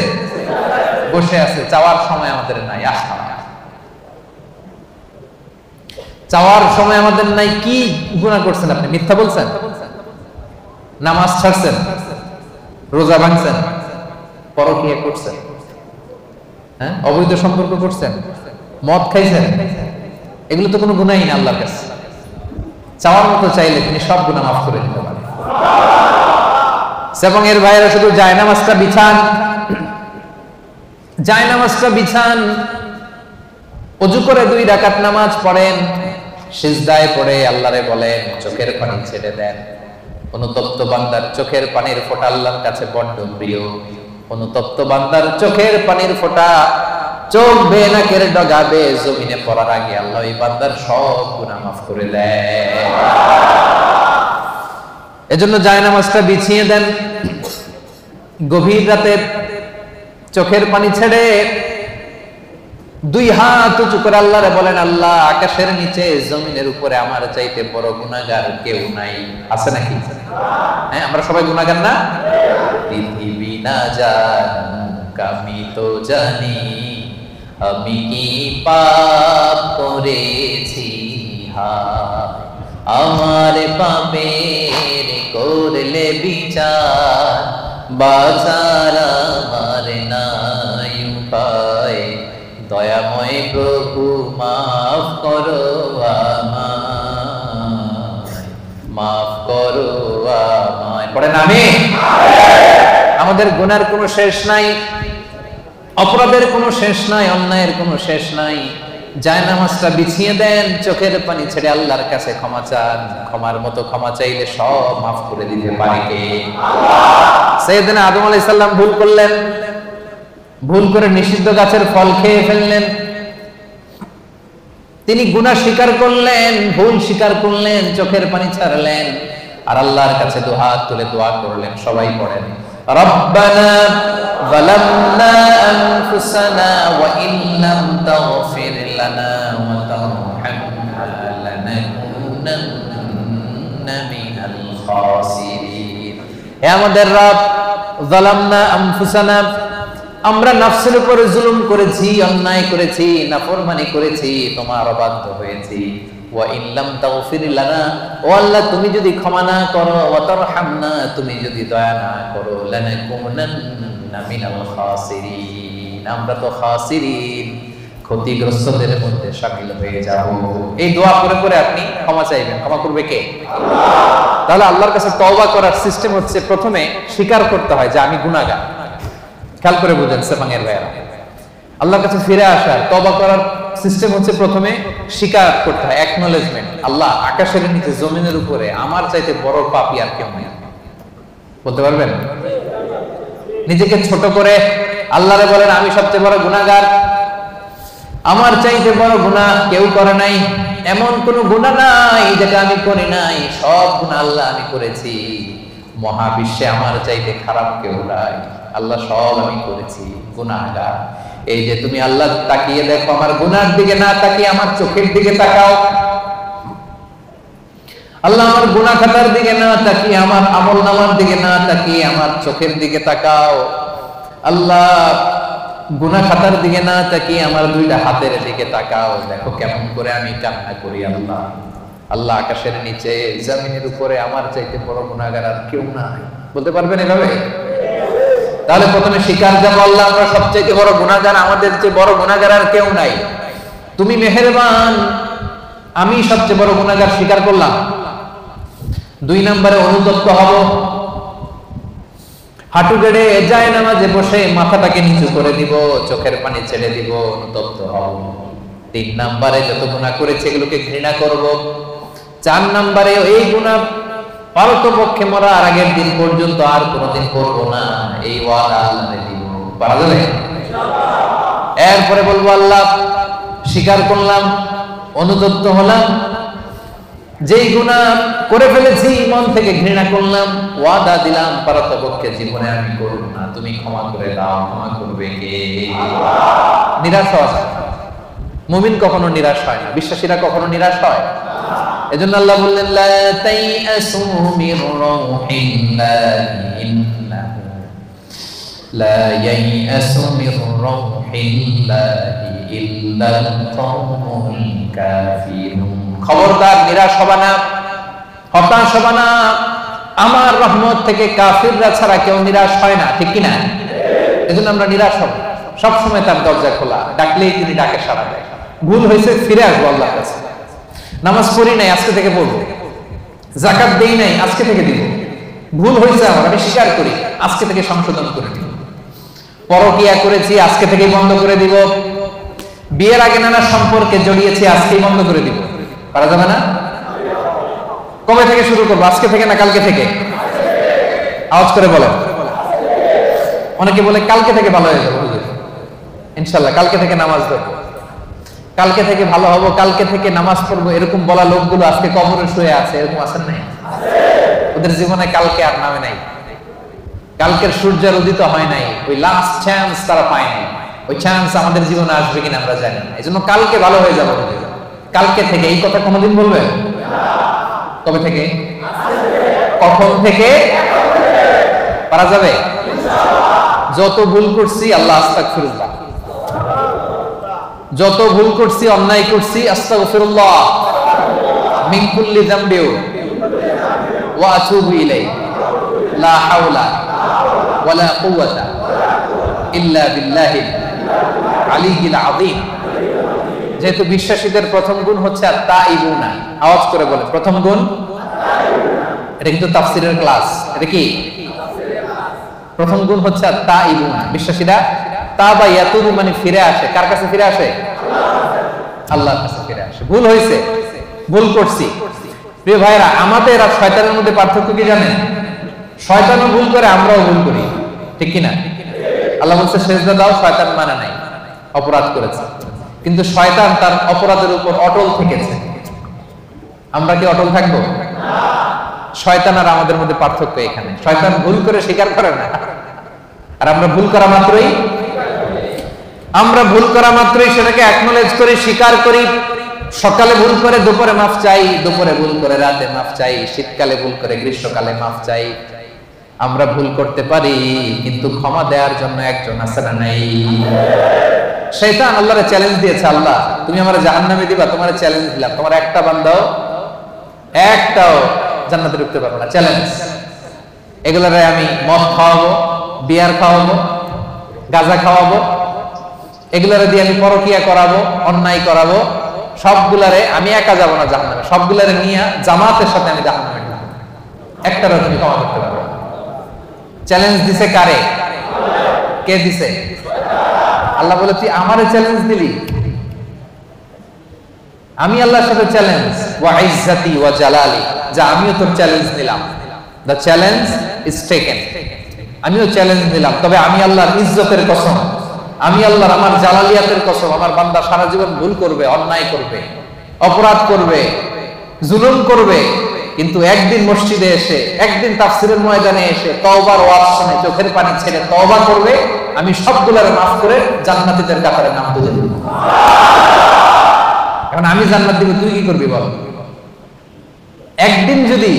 বসে আছে। চাওয়ার সময় আমাদের নাই। চাওয়ার সময় আমাদের নাই। কি গুনাহ করছেন আপনি? মিথ্যা বলছেন, নামাজ ছাড়ছেন, রোজা ভাঙছেন, পরকীয়া করছেন, হ্যাঁ, অবৈধ সম্পর্ক করছেন, মদ খাইছেন, এগুলো তো কোনো গুনাহই না আল্লাহর কাছে। চাওয়ার মতো চাইলে তিনি সব গুনাহ মাফ করে দিতে পারেন। এবং এর ভাইয়েরা শুধু জায়নামাজটা বিছান, জায়নামাজটা বিছান, ওযু করে 2 রাকাত নামাজ পড়েন, সিজদায় পড়ে আল্লাহরে বলেন চোখের পানি ছেড়ে দেন। অনুতপ্ত বান্দার চোখের পানির ফোঁটা আল্লাহর কাছে বড্ড প্রিয়। অনুতপ্ত বান্দার চোখের পানির ফোঁটা চোখ বেয়ে নাকের ডগা বেয়ে জমিনে পড়ার আগে আল্লাহ এই বান্দার সব গুনাহ মাফ করে দেন। এজন্য জায়নামাজটা বিছিয়ে দেন, গভীর রাতে চোখের পানি ছেড়ে দুই হাত উঁচু করে আল্লাহরে বলেন, আল্লাহ আকাশের নিচে জমিনের উপরে আমার চাইতে বড় গুনাহগার কেউ নাই। আছে নাকি? হ্যাঁ, আমরা সবাই গুনাহগার না? পৃথিবী না জানুক আমি তো জানি আমি কি পাপ করেছি, হায় আমার পাপের করলে বিচার, বাঁচার আমার নাই উপায়, দয়াময় প্রভু মাফ করো আমায়, মাফ করো আমায়। পড়েন আমিন। আমাদের গুনার কোনো শেষ নাই, অপরাধের কোনো শেষ নাই, অন্যায়ের কোনো শেষ নাই। জায়নামাজটা বিছিয়ে দেন, চোখের পানি ছেড়ে আল্লাহর কাছে ক্ষমা চান। ক্ষমার মতো ক্ষমা চাইলে সব মাফ করে দিতে পারে কে? আল্লাহ। সাইয়েদনা আদম আলাইহিস সালাম ভুল করলেন, ভুল করে নিষিদ্ধ গাছের ফল খেয়ে ফেললেন। তিনি গুনাহ স্বীকার করলেন, ভুল স্বীকার করলেন, চোখের পানি ছাড়লেন আর আল্লাহর কাছে দুহাত তুলে দোয়া করলেন। সবাই পড়েন, রব্বানা যালামনা আনফুসানা ওয়া ইল্লাম তাগফির লানা ওয়া তারহামনা লানাকুনান্না মিনাল খাসিরিন। হে আমাদের রব, যালামনা আনফুসানা, আমরা নফসের উপর জুলুম করেছি, অন্যায় করেছি, নাফরমানি করেছি, তোমার অবাধ্য হয়েছি। ওয়া ইল্লাম তাগফির লানা, ও আল্লাহ তুমি যদি ক্ষমা না করো, ওয়া তারহামনা তুমি যদি দয়া না করো, লানাকুনান্না মিনাল খাসিরিন, আমরা তো খাসিরিন, ক্ষতিগ্রস্তদের মধ্যে শামিল হয়ে যাব। এই দোয়া করে করে আপনি ক্ষমা চাইবেন। ক্ষমা করবে কে? আল্লাহ। তাহলে আল্লাহর কাছে তওবা করার সিস্টেম হচ্ছে প্রথমে স্বীকার করতে হয় যে আমি গুনাহগার। খেয়াল করে বুঝেন সেপাঙের ভাইয়েরা, আল্লাহর কাছে ফিরে আসার তওবা করার সিস্টেম হচ্ছে প্রথমে স্বীকার করতে হয়, অ্যাকনলেজমেন্ট। আল্লাহ আকাশের নিচে জমিনের উপরে আমার চাইতে বড় পাপী আর কেউ নেই। বলতে পারবেন? নিজেকে ছোট করে আল্লাহরে বলেন আমি সবচেয়ে বড় গুনাহগার, আমার চাইতে বড় গুনাহ কেউ করে নাই, এমন কোন গুনাহ নাই যেটা আমি করি নাই, সব গুনাহ আল্লাহ আমি করেছি, মহাবিশ্বে আমার চাইতে খারাপ কেউ নাই, আল্লাহ সব আমি করেছি, গুনাহগার। এই যে তুমি আল্লাহ তাকিয়ে দেখো, আমার গুনার দিকে না তাকিয়ে আমার চোখের দিকে তাকাও। আল্লাহ আমার গুনাহ খাতার দিকে না তাকিয়ে, আমার আমলনামার দিকে না তাকিয়ে আমার চোখের দিকে তাকাও। আল্লাহ গুনাহ খাতার দিকে না তাকিয়ে আমার দুইটা হাতের দিকে তাকাও, দেখো কেমন করে আমি কান্না করি। আল্লাহ, আল্লাহ আকাশের নিচে জমিনের উপরে আমার চাইতে বড় গুনাহগার আর কেউ নাই। বলতে পারবেন এভাবে? তাহলে প্রথমে স্বীকার যাবো, আল্লাহ আমরা সবচেয়ে বড় গুনাহগার, আমাদের চেয়ে বড় গুনাহগার আর কেউ নাই, তুমি মেহেরবান, আমি সবচেয়ে বড় গুনাহগার, স্বীকার করলাম। 2 নম্বরে অনুতপ্ত হব, হাঁটু গেড়ে জায়নামাজে বসে মাথাটাকে নিচু করে দিব, চোখের পানি ছেড়ে দিব, অনুতপ্ত হব। 3 নম্বরে যত গুনাহ করেছে এগুলোকে ঘৃণা করব। 4 নম্বরে এই গুনাহ পারতপক্ষে মরার আগের দিন পর্যন্ত আর কোনোদিন করব না, এই ওয়াদা আল্লাহকে দিব। পারা যাবে? ইনশাআল্লাহ। এরপরে বলবো আল্লাহ স্বীকার করলাম, অনুতপ্ত হলাম, যেই গুনাহ করে ফেলেছি মন থেকে ঘৃণা করলাম, ওয়াদা দিলাম পারতপক্ষে জীবনে আমি করব না, তুমি ক্ষমা করে দাও। ক্ষমা করবে কে? আল্লাহ। নিরাশ হওয়া যায় না, মুমিন কখনো নিরাশ হয় না, বিশ্বাসীরা কখনো নিরাশ হয়। এজন্য আল্লাহ বললেন লা তাইআসু মির রাউহিল্লাহি ইন্নাহু লা ইয়াইআসু মির রাউহিল্লাহি ইল্লাল কওমুল কাফিরুন। খবরদার নিরাশ হবে না, হতাশ হবে না, আমার রহমত থেকে কাফিররা ছাড়া কেউ নিরাশ হয় না, ঠিক কি না? এজন্য আমরা নিরাশ হব, সব সময় তার দরজা খোলা, ডাকলেই তিনি ডাকে সাড়া দেয়। ভুল হয়েছে ফিরে আসবো আল্লাহর কাছে, নামাজ পড়ি নাই আজকে থেকে পড়বো, যাকাত দেই নাই আজকে থেকে দিব, ভুল হয়েছে আমার আমি স্বীকার করি আজকে থেকে সংশোধন করে দিব, পরকিয়া করেছি আজকে থেকেই বন্ধ করে দিব, বিয়ের আগে নানা সম্পর্কে জড়িয়েছি আজকেই বন্ধ করে দিব। পারা যাবে না? কবে থেকে শুরু করবো? আজকে থেকে না কালকে থেকে? আওয়াজ করে বলেন। অনেকে বলে কালকে থেকে ভালো হয়ে যাবে। ইনশাল্লাহ কালকে থেকে নামাজ পড়বো, কালকে থেকে ভালো হবো, কালকে থেকে নামাজ পড়বো, এরকম বলা লোকগুলো আজকে কবরে শুয়ে আছে। এরকম আছেন নাই? ওদের জীবনে কালকে আর নামে নাই, কালকের সূর্যের উদিত হয় নাই, ওই লাস্ট চান্স তারা পায় নাই। ওই চান্স আমাদের জীবনে আসবে কিনা আমরা জানি না। এই জন্য কালকে ভালো হয়ে যাবো, কালকে থেকে। এই কথা কোনোদিন বলবে? কবে থেকে? কখন থেকে? পারা যাবে? যত ভুল করছি আল্লাহ আস্তাগফিরুল্লাহ, যত ভুল করছি অন্যায় করছি আস্তাগফিরুল্লাহ মিন কুল্লি যামবি ওয়া আতুবু ইলাইহি লা হাওলা ওয়ালা কুওয়াতা ইল্লা বিল্লাহিল আলিয়্যিল আযীম। যেহেতু বিশ্বাসীদের প্রথম গুণ হচ্ছে আত-তাইবুনা, আওয়াজ করে বলে প্রথম গুণ। এটা কিন্তু তাফসীরের ক্লাস। এটা কি? প্রথম গুণ হচ্ছে আত-তাইবুনা। বিশ্বাসীরা তাবা ইয়াতুবু মানে ফিরে আসে। কার কাছে ফিরে আসে? আল্লাহর কাছে ফিরে আসে। ভুল হয়েছে, ভুল করছি। প্রিয় ভাইরা, আমাদের আর শয়তানের মধ্যে পার্থক্য কি জানেন? শয়তানও ভুল করে, আমরাও ভুল করি, ঠিক কি না? আল্লাহ বলছে সেজদা দাও, শয়তান মানে নাই, অপরাধ করেছে। কিন্তু শয়তান তার অপরাধের উপর অটল থেকেছে। আমরা কি অটল থাকবো? শয়তান আর আমাদের মধ্যে পার্থক্য এখানে। শয়তান ভুল করে স্বীকার করে না, আর আমরা ভুল করা মাত্রই সেটাকে অ্যাকনলেজ করি, স্বীকার করি। সকালে ভুল করে দুপুরে মাফ চাই, দুপুরে ভুল করে রাতে মাফ চাই, শীতকালে ভুল করে গ্রীষ্মকালে মাফ চাই। আমরা ভুল করতে পারি, কিন্তু ক্ষমা দেওয়ার জন্য একজন আছে না নাই? শয়তান আল্লাহরে চ্যালেঞ্জ দিয়েছে, আল্লাহ তুমি আমারে জাহান্নামে দিবা, তোমারে চ্যালেঞ্জ দিলাম, তোমার একটা বান্দাও একটাও জান্নাতে ঢুকতে পারবে না, চ্যালেঞ্জ। এগুলোরে আমি মদ খাওয়াবো, বিয়ার খাওয়াবো, গাঁজা খাওয়াবো, এগুলারে দিয়ে আমি পরকিয়া করাবো, অন্যায় করাবো, সবগুলারে আমি একা যাবো না জাহান্নামে, সবগুলারে নিয়ে জামাতের সাথে আমি জাহান্নামে ঢুকবো, একটারও তুমি ক্ষমা করতে পারবে না। চ্যালেঞ্জ দিছে কারে? কে দিছে? আল্লাহ বলে তুই আমারে চ্যালেঞ্জ দিলি, আমি আল্লাহর সাথে চ্যালেঞ্জ। ওয়া ইজ্জাতি ওয়া জালালি, যা আমিও তোর চ্যালেঞ্জ নিলাম। The challenge is taken. আমিও চ্যালেঞ্জ নিলাম, তবে আমি আল্লাহর ইজ্জতের কসম, আমি আল্লাহর আমার জালালিয়াতের কসম, আমার বান্দা সারা জীবন ভুল করবে, অন্যায় করবে, অপরাধ করবে, জুলুম করবে, কিন্তু একদিন মসজিদে এসে, একদিন তাফসীরের ময়দানে এসে তওবার ওয়াজ শুনে চোখের পানি ছেড়ে তওবা করবে, আমি সবগুলোরে মাফ করে জান্নাতীদের কাতারে নাম তুলে দেব। এখন আমি জান্নাত দিব, তুই কি করবি বল? একদিন যদি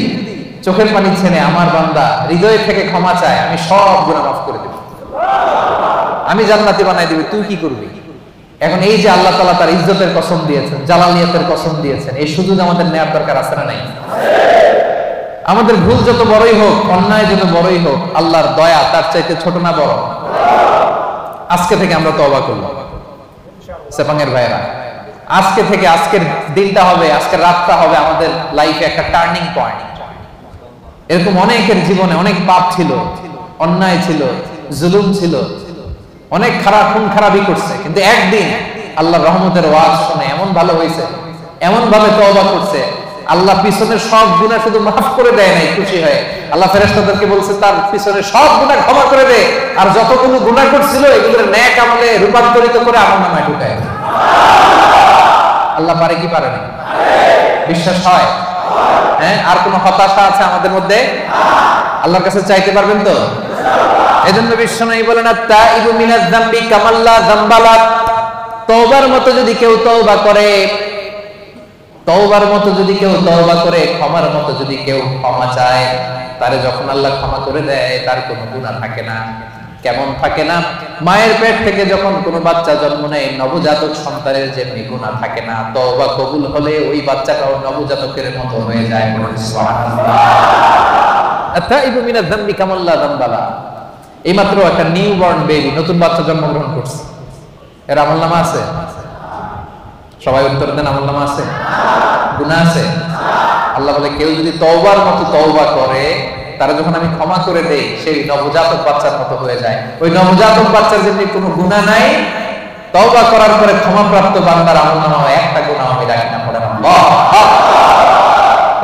চোখের পানি ছেড়ে আমার বান্দা হৃদয় থেকে ক্ষমা চায়, আমি সব গুনাহ মাফ করে দেব, আমি জান্নাতি বানাই দিব, তুই কি করবি? এখন এই যে আল্লাহ তাআলা তার ইজ্জতের কসম দিয়েছেন, জালালিয়াতের কসম দিয়েছেন, এই সুযোগ আমাদের নেওয়ার দরকার আছে না নাই? আমাদের ভুল যত বড়ই হোক, অন্যায় যত বড়ই হোক, আল্লাহর দয়া তার চাইতে ছোট না বড়? আজকে থেকে আমরা তওবা করলাম সেপাঙের ভাইরা, আজকে থেকে, আজকের দিনটা হবে, আজকের রাতটা হবে আমাদের লাইফে একটা টার্নিং পয়েন্ট। এরকম অনেকের জীবনে অনেক পাপ ছিল, অন্যায় ছিল, জুলুম ছিল, অনেক খারাপ খুন খারাপই করছে, কিন্তু একদিন আল্লাহর রহমতের ওয়াজ শুনে এমন ভালো হয়েছে, এমন ভাবে তওবা করছে, আল্লাহ পিছনের সব গুনাহ শুধু মাফ করে দেয় নাই, খুশি হয়ে আল্লাহ ফেরেশতাদেরকে বলছে তার পিছনের সব গুনাহ ক্ষমা করে দে, আর যতগুলো গুনাহ করছিল এগুলোর নেক আমলে রূপান্তরিত করে আমলনামায় ঢুকায়। আল্লাহ পারে কি পারে না? বিশ্বাস হয়? হ্যাঁ, আর কোন হতাশা আছে আমাদের মধ্যে? আল্লাহর কাছে চাইতে পারবেন তো? এজন্য বিশ্বনবী বলেন আত-তাইবু মিনাজ যামবি কামাল্লা যামবালা, তওবার মতো যদি কেউ তওবা করে, তওবার মতো যদি কেউ তওবা করে, ক্ষমার মতো যদি কেউ ক্ষমা চায়, তারে যখন আল্লাহ ক্ষমা করে দেয় তার কোনো গুনাহ থাকে না। কেমন থাকে না? মায়ের পেট থেকে যখন কোনো বাচ্চা জন্ম নেয়, নবজাতক সন্তানের যেমনি গুনাহ থাকে না, তওবা কবুল হলে ওই বাচ্চাটাও নবজাতকের মতো হয়ে যায়। সুবহানাল্লাহ। আত-তাইবু মিনাজ যামবি কামাল্লা যামবালা। এইমাত্র একটা নিউবর্ন বেবি, নতুন বাচ্চা জন্মগ্রহণ করছে, এর আমলনামা আছে? সবাই উত্তর দেন, আমলনামা আছে? গুনাহ আছে? আল্লাহ বলে কেউ যদি তওবার মতো তওবা করে, তারা যখন আমি ক্ষমা করে দেই, সেই নবজাতক বাচ্চার মতো হয়ে যায়। ওই নবজাতক বাচ্চার যেমনি কোনো গুনাহ নাই, তওবা করার পরে ক্ষমাপ্রাপ্ত বান্দার আমলনামায় একটা গুনাহ আমি রাখি না, পড়ে না।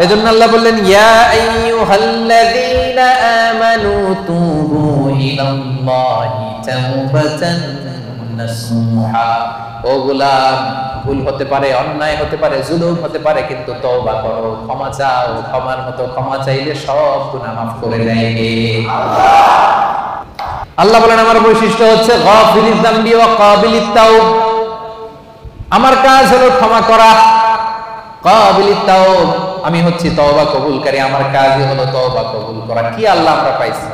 এজন্য আল্লাহ বললেন ইয়া আইয়ুহাল্লাযীনা আমানু তুবু ইলাল্লাহি তাওবাতান নাসুহা। ও গোলাম, ভুল হতে পারে, অন্যায় হতে পারে, জুলুম হতে পারে, কিন্তু তওবা করো, ক্ষমা চাও। ক্ষমার মতো ক্ষমা চাইলে সব গুনাহ মাফ করে দেয় আল্লাহ। বলেন আমার বৈশিষ্ট্য হচ্ছে গাফিরিয যামবি ওয়া কাবিলিত তাওব। আমার কাজ হলো ক্ষমা করা। কাবিলিত তাওব, আমি হচ্ছি তওবা কবুলকারী। আমার কাজই হলো তওবা কবুল করা। কি আল্লাহ আমরা পাইছি?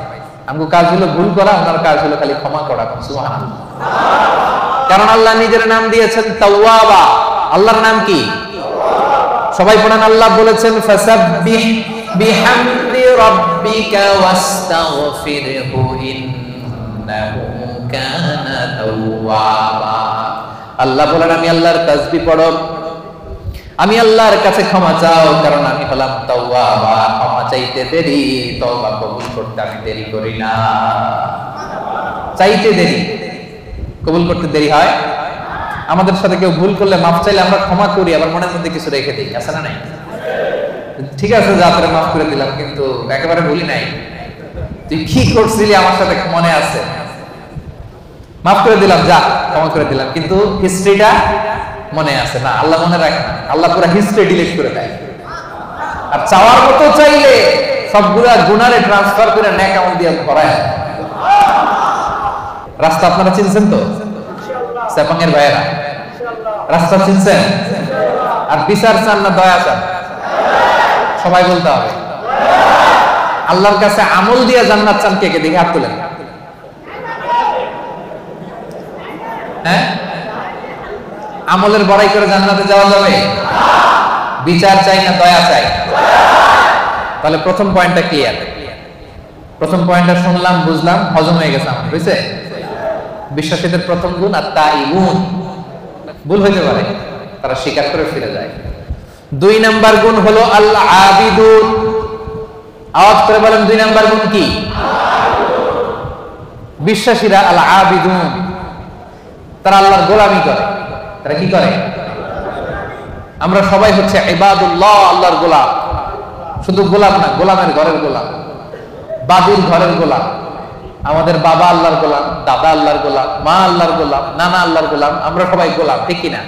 আমগো কাজ হলো ভুল করা, ওনার কাজ হলো খালি ক্ষমা করা। সুবহানাল্লাহ। কারণ আল্লাহ নিজের নাম দিয়েছেন তাওয়াবা। আল্লাহর নাম কি? সবাই পড়েন। আল্লাহ বলেছেন ফাসাব্বিহ বিহামদি রাব্বিকা ওয়াস্তাগফিরহু ইন্নাহু কানা তাওয়াবা। আল্লাহ বলেন আমি আল্লাহর তাসবিহ পড়ো, আমি আল্লাহর কাছে ক্ষমা চাও, কারণ আমি হলাম তাওয়াবা। ক্ষমা চাইতে দেরি, তওবা কবুল করতে আমি দেরি করি না। চাইতে দেরি, কবুল করতে দেরি হয়। আমাদের সাথে কেউ ভুল করলে মাফ চাইলে আমরা ক্ষমা করি, আবার মনের মধ্যে কিছু রেখে দিই, আছে না নাই? ঠিক আছে, যা তোরে মাফ করে দিলাম, কিন্তু একেবারে ভুলি নাই। তুই কি করছিলি আমার সাথে মনে আছে, মাফ করে দিলাম, যা ক্ষমা করে দিলাম, কিন্তু হিস্ট্রিটা মনে আছে না। আল্লাহ মনে রাখে না, আল্লাহ পুরো হিস্ট্রি ডিলিট করে দেয়। আর চাওয়ার মতো চাইলে সবগুলা গুনারে ট্রান্সফার করে নেক আমল দিয়ে ভরায়। রাস্তা আপনারা চিনছেন তো? সেপাঙের ভাইয়েরা রাস্তা চিনছেন? আর বিচার চান না দয়া চান? সবাই বলতে হবে। আল্লাহর কাছে আমল দিয়ে জান্নাত চান কে কে? দেখে হাত তুলেন। হ্যাঁ, আমলের বড়াই করে জান্নাতে যাওয়া যাবে? বিচার চাই না দয়া চাই? তাহলে প্রথম পয়েন্টটা ক্লিয়ার। প্রথম পয়েন্টটা শুনলাম, বুঝলাম, হজম হয়ে গেছে আমার, বুঝছে? বিশ্বাসীদের প্রথম গুণ আত-তাইবুন। ভুল হইতে পারে, তারা স্বীকার করে ফিরে যায়। 2 নাম্বার গুণ হলো আল-আবিদুন। আওয়াজ করে বলেন 2 নাম্বার গুণ কি? বিশ্বাসীরা আল-আবিদুন, তারা আল্লাহর গোলামি করে। তারা কি করে? আমরা সবাই হচ্ছে ইবাদুল্লাহ, আল্লাহর গোলাম। শুধু গোলাম না, গোলামের ঘরের গোলাম, বাদুর ঘরের গোলাম। আমাদের বাবা আল্লাহর গোলাম, দাদা আল্লাহর গোলাম, মা আল্লাহর গোলাম, নানা আল্লাহর গোলাম। আমরা সবাই গোলাম, ঠিক কিনা?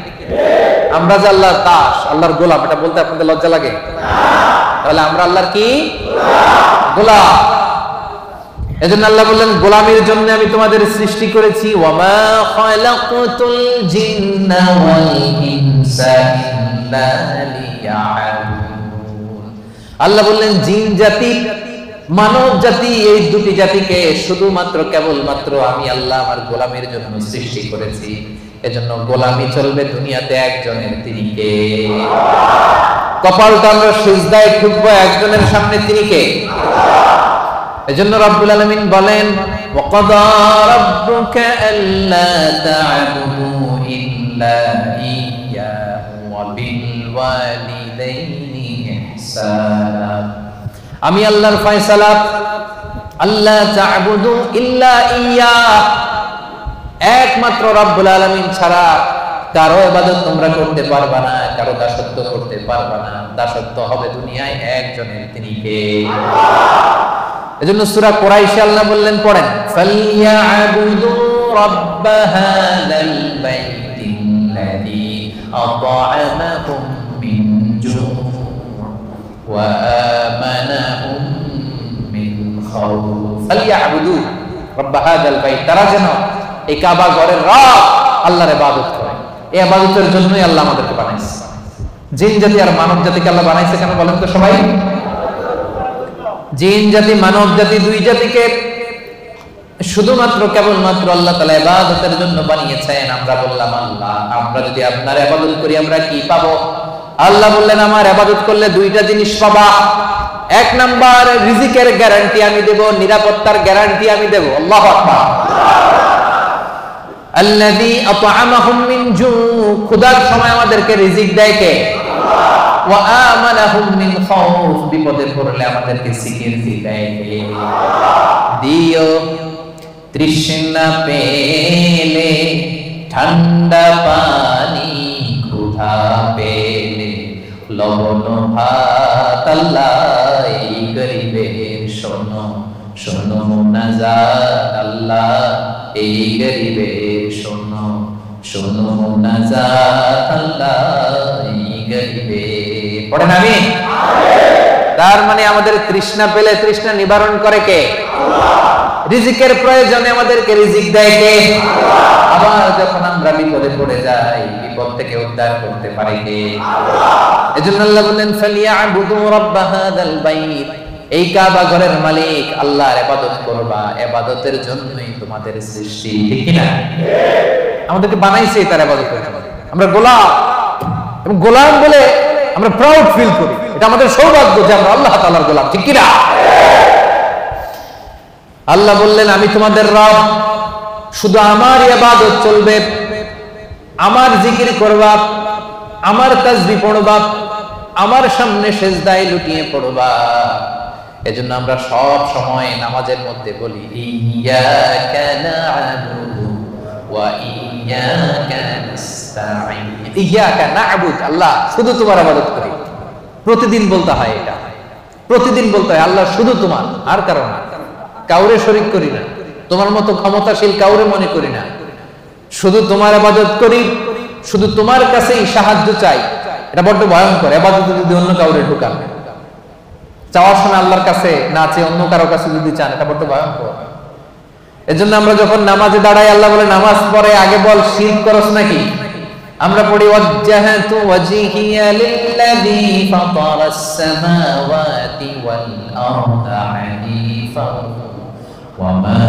আমরা যে আল্লাহর দাস, আল্লাহর গোলাম, এটা বলতে আপনাদের লজ্জা লাগে? তাহলে আমরা আল্লাহর কি? গোলাম। এজন্য আল্লাহ বললেন গোলামের জন্য আমি তোমাদের সৃষ্টি করেছি। ওয়ামা খালাকতুল জিন্না ওয়াল ইনসা ইল্লা লিয়াবুদুন। আল্লাহ বললেন জিন জাতি, মানব জাতি, এই দুটি জাতিকে শুধুমাত্র কেবলমাত্র আমি আল্লাহ আমার গোলামের জন্য সৃষ্টি করেছি। এজন্য গোলামি চলবে দুনিয়াতে একজনের, তিনি কে? কপালটা আমরা সিজদায় ঠুকবো একজনের সামনে, তিনি কে? এজন্য রব্বুল আলামিন বলেন ওয়াকাদা রাব্বুকা আল্লা তা'বুদু ইল্লা ইয়্যাহু ওয়া বিল ওয়ালিদাইনি ইহসানা। আমি আল্লাহর ফয়সালা, আল্লা তা'বুদু ইল্লা ইয়্যা, একমাত্র রব্বুল আলামিন ছাড়া কারো ইবাদত তোমরা করতে পারবা না, কারো দাসত্ব করতে পারবা না। দাসত্ব হবে দুনিয়ায় একজনের, তিনি কে? এজন্য সূরা কুরাইশে আল্লাহ বললেন, পড়েন ফালইয়াবুদু রাব্ব হাযাল বাইতিল্লাযী আত'আমাহুম মিন জু' ওয়া আমানাহুম মিন খাউফ। ফালইয়াবুদু রাব্ব হাযাল বাইত, তারা যেন এই কাবা ঘরের রব আল্লাহর ইবাদত করে। এই ইবাদতের জন্যই আল্লাহ আমাদেরকে বানাইছে। জিন জাতি আর মানব জাতিকে আল্লাহ বানাইছে কেন বলেন তো সবাই? জিন জাতি মানব জাতি দুই জাতিকে শুধুমাত্র কেবলমাত্র আল্লাহ তাআলা ইবাদতের জন্য বানিয়েছেন। আমরা বললাম আল্লাহ, আমরা যদি আপনার ইবাদত করি আমরা কি পাবো? আল্লাহ বললেন আমার ইবাদত করলে দুইটা জিনিস পাবা। 1 নাম্বার, রিজিকের গ্যারান্টি আমি দেব, নিরাপত্তার গ্যারান্টি আমি দেব। আল্লাহু আকবার। আল্লাযী আত'আমাহুম মিন জু', ক্ষুধার সময় আমাদেরকে রিজিক দেয় কে? ওয়া আমানাহুম মিন খাউফ, বিপদে পড়লে আমাদেরকে সিকিউরিটি দেয় কে? দিও তৃষ্ণা পেলে ঠান্ডা পানি, ক্ষুধা পেলে বনো ভাত আল্লাহ এই গরিবের শোনো, শোনো মুনাজাত আল্লাহ এই গরিবের শোনো, শোনো মুনাজাত আল্লাহ এই গরিবের। পড়েন আমিন। তার মানে আমাদের তৃষ্ণা পেলে তৃষ্ণা নিবারণ করে কে? রিজিকের প্রয়োজনে আমাদেরকে রিজিক দেয় কে? আবার যখন আমরা বিপদে পড়ে যাই বিপদ থেকে উদ্ধার করতে পারে কে? এজন্য আল্লাহ বলেন ফালিয়াবুদু রাব্ব হাযাল বাইত, এই কাবা ঘরের মালিক আল্লাহর ইবাদত করবা, ইবাদতের জন্যই তোমাদের সৃষ্টি, ঠিক কি না? আমাদেরকে বানাইছে তার ইবাদত করার জন্য। আমরা গোলাম, এবং গোলাম বলে আমরা প্রাউড ফিল করি, এটা আমাদের সৌভাগ্য যে আমরা আল্লাহ তাআলার গোলাম, ঠিক কি না? আল্লাহ বললেন আমি তোমাদের রব, শুধু আমার ইবাদত চলবে, আমার জিকির করবা, আমার তাসবিহ পড়বা, আমার সামনে সিজদায় লুটিয়ে পড়বা। এজন্য আমরা সব সময় নামাজের মধ্যে বলি ইয়্যাকা না'বুদু ওয়া ইয়্যাকা নাস্তাঈন। ইয়্যাকা না'বুদ, আল্লাহ শুধু তোমার ইবাদত করি। প্রতিদিন বলতে হয়, এটা প্রতিদিন বলতে হয়, আল্লাহ শুধু তোমার, আর কারণ না, কাউরে শরীক করি না, তোমার মতো ক্ষমতাশীল কাউরে মনে করি না, শুধু তোমার ইবাদত করি, শুধু তোমার কাছেই সাহায্য চাই। এটা বড্ড ভয়ঙ্কর, ইবাদতে যদি অন্য কাউরে ঢোকান, চাওয়ার সময় আল্লাহর কাছে না চেয়ে অন্য কারো কাছে যদি চান, এটা বড্ড ভয়ঙ্কর। এজন্য আমরা যখন নামাজে দাঁড়াই আল্লাহ বলে নামাজ পড়ে আগে বল শিরক করছ নাকি? আমরা পড়ি ওয়াজ্জাহাতু ওয়াজহিয়া লিল্লাযী ফাতারাস সামাওয়াতি ওয়াল আরদা হানিফান ওয়া মা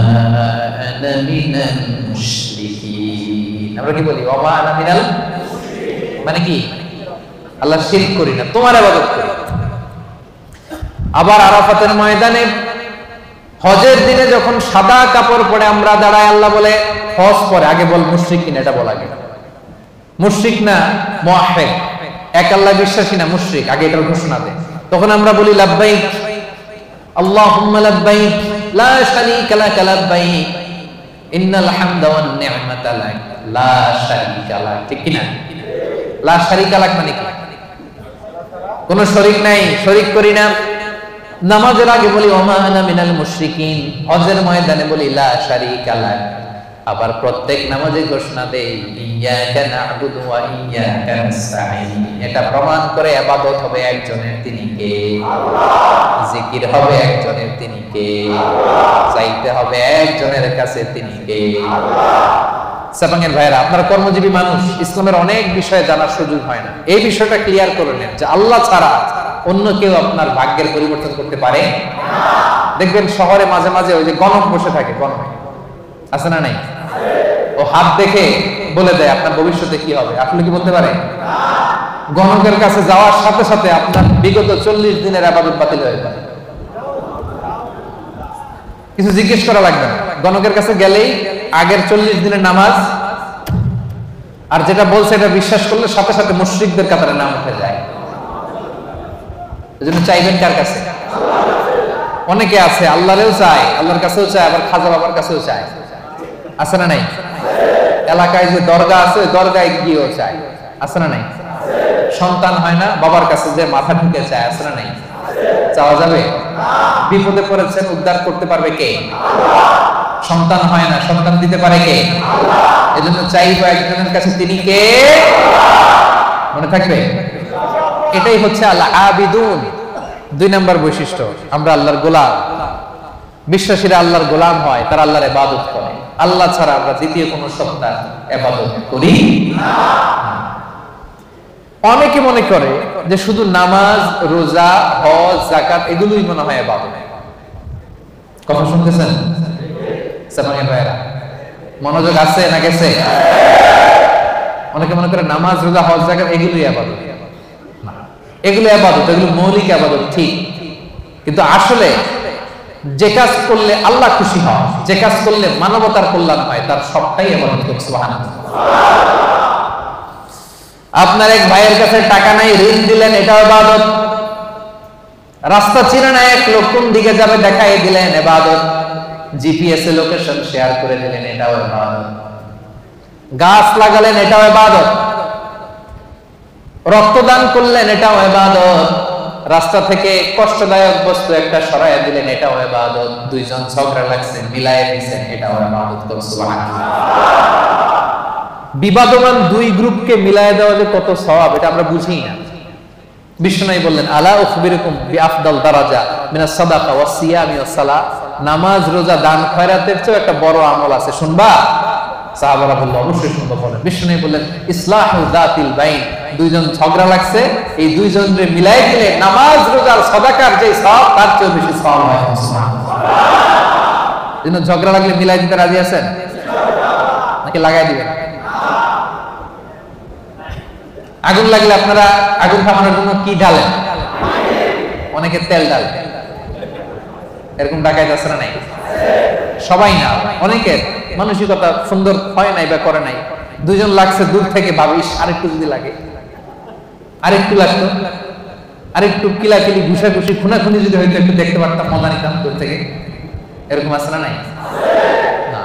আনা মিনাল মুশরিকিন। আমরা কি বলি ওয়া মা আনা মিনাল মুশরিকিন, মানে কি আল্লাহ শিরক করি না, তোমার ইবাদত করি। আবার আরাফাতের ময়দানে হজের দিনে যখন সাদা কাপড় পরে আমরা দাঁড়াই আল্লাহ বলে হজ পরে আগে বল মুশরিকিন, এটা বল আগে। মুশরিক না মুওয়াহহিদ, এক আল্লাহ বিশ্বাসী না, মুশরিক, আগে এটার ঘোষণা দেয়। তখন আমরা বলি লাব্বাইক আল্লাহুম্মা লাব্বাইক লা শারীকা লাক লাব্বাইক ইন্নাল হামদা ওয়ান নি'মাতা লাক লা শারীকা লাক, ঠিক কি না? লা শারীকা লাক মানে কি? কোন শরীক নাই, শরীক করি না। নামাজের আগে বলি ওয়া মা আনা মিনাল মুশরিকিন, হজের ময়দানে বলি লা শারীকা লাক। আবার প্রত্যেক নামাজে ঘোষণা দেই ইয়্যাকা না'বুদু ওয়া ইয়্যাকা নাস্তাঈন। এটা প্রমাণ করে ইবাদত হবে একজনের, তিনি কে? আল্লাহ। জিকির হবে একজনের, তিনি কে? আল্লাহ। চাইতে হবে একজনের কাছে, তিনি কে? আল্লাহ। সাপাঙ্গের ভাইরা, আপনারা কর্মজীবী মানুষ, ইসলামের অনেক বিষয়ে জানার সুযোগ হয় না। এই বিষয়টা ক্লিয়ার করে নেন যে আল্লাহ ছাড়া অন্য কেউ আপনার ভাগ্যের পরিবর্তন করতে পারে না। দেখবেন শহরে মাঝে মাঝে ওই যে গণক বসে থাকে, গণক আছে না নাই? ও হাত দেখে বলে দেয় আপনার ভবিষ্যতে কি হবে। আপনি কি বলতে পারে? গণকের কাছে যাওয়ার সাথে সাথে আপনার বিগত 40 দিনের ইবাদত বাতিল হয়ে যায়, কিছু জিজ্ঞেস করা লাগবে না। গণকের কাছে গেলেই আগের 40 দিনের নামাজ আর যেটা বলছে এটা বিশ্বাস করলে সাথে সাথে মুশরিকদের কাতারে নাম উঠে যায়। এজন্য চাইবেন কার কাছে? অনেকে আছে আল্লাহরেও চায়, আল্লাহর কাছেও চায়, আবার খাজা বাবার কাছেও চায়, আছে না নাই? এলাকায় যে দরগা আছে দরগায় গিয়েও চায়, আছে না নাই? সন্তান হয় না, বাবার কাছে যে মাথা ঢুকে চায়, আছে না নাই? চাওয়া যাবে? বিপদে পড়েছেন, উদ্ধার করতে পারবে কে? সন্তান হয় না, সন্তান দিতে পারে কে? এজন্য চাইবো একজনের কাছে, তিনি কে? মনে থাকবে? এটাই হচ্ছে আল আবিদুন। 2 নম্বর বৈশিষ্ট্য, আমরা আল্লাহর গোলাম। বিশ্বাসীরা আল্লাহর গোলাম হয়, তারা আল্লাহর ইবাদত করে। আল্লাহ ছাড়া আমরা দ্বিতীয় কোন সত্তার ইবাদত করি না। অনেকে মনে করে যে শুধু নামাজ, রোজা, হজ, যাকাত এগুলোই মনে হয় ইবাদত। কথা শুনতেছেন সামান্য ভাইরা? মনোযোগ আছে না গেছে? অনেকে মনে করে নামাজ, রোজা, হজ, যাকাত এগুলোই ইবাদত। না, এগুলো ইবাদত, এগুলো মৌলিক ইবাদত, ঠিক। কিন্তু আসলে যে কাজ করলে আল্লাহ খুশি হয়, যে কাজ করলে মানবতার কল্যাণ হয়, তার সবটাই ইবাদত। সুবহানাল্লাহ। আপনার এক ভাইয়ের কাছে টাকা নাই, ঋণ দিলেন, এটাও ইবাদত। রাস্তা চিনে না এক লোক, কোন দিকে যাবে দেখাই দিলেন, ইবাদত। জিপিএস এ লোকেশন শেয়ার করে দিলেন, এটাও ইবাদত। গাছ লাগালেন, এটাও ইবাদত। রক্তদান করলেন, এটাও ইবাদত। রাস্তা থেকে কষ্টদায়ক বস্তু একটা সরাইয়া দিলেন, এটাও ইবাদত। দুইজন ঝগড়া লাগছে, মিলায়ে দিয়েছেন, এটাও ইবাদত। সুবহানাল্লাহ। বিবাদমান দুই গ্রুপকে মিলায়ে দেওয়া যে কত সওয়াব, এটা আমরা বুঝি না। বিষ্ণু বললেন, আলা উখবিরুকুম বিআফদাল দারাজা মিনাস সাদাকা ওয়াস সিয়ামি ওয়াস সালাহ। নামাজ, রোজা, দান, খয়রাতের চেয়ে একটা বড় আমল আছে, শুনবা? সাহাবারা বলল, অবশ্যই শুনবো। বলেন। বিষ্ণু বললেন, ইসলাহু যাতিল বাইন। দুইজন ঝগড়া লাগছে, এই দুইজনকে মিলাই দিলে নামাজ, রোজা, সাদাকার যে সওয়াব তার চেয়ে বেশি সওয়াব হয়। সুবহানাল্লাহ। দিন ঝগড়া লাগলে মিলাই দিতে রাজি আছেন নাকি লাগাই দিবেন? আগুন লাগলে আপনারা আগুন থামানোর জন্য কি ঢালেন? অনেকে তেল ঢালে। এরকম ডাকাইত আছে না নাই? সবাই না, অনেকের মানসিকতা সুন্দর হয় নাই বা করে নাই। দুইজন লাগছে, দূর থেকে ভাবিস আরেকটু যদি লাগে, আরেকটু লাগতো, আরেকটু কিলাকিলি, ঘুষাঘুষি, খুনাখুনি যদি হয়তো একটু দেখতে পারতাম, মজা নিতাম দূর থেকে। এরকম আছে না নাই? না,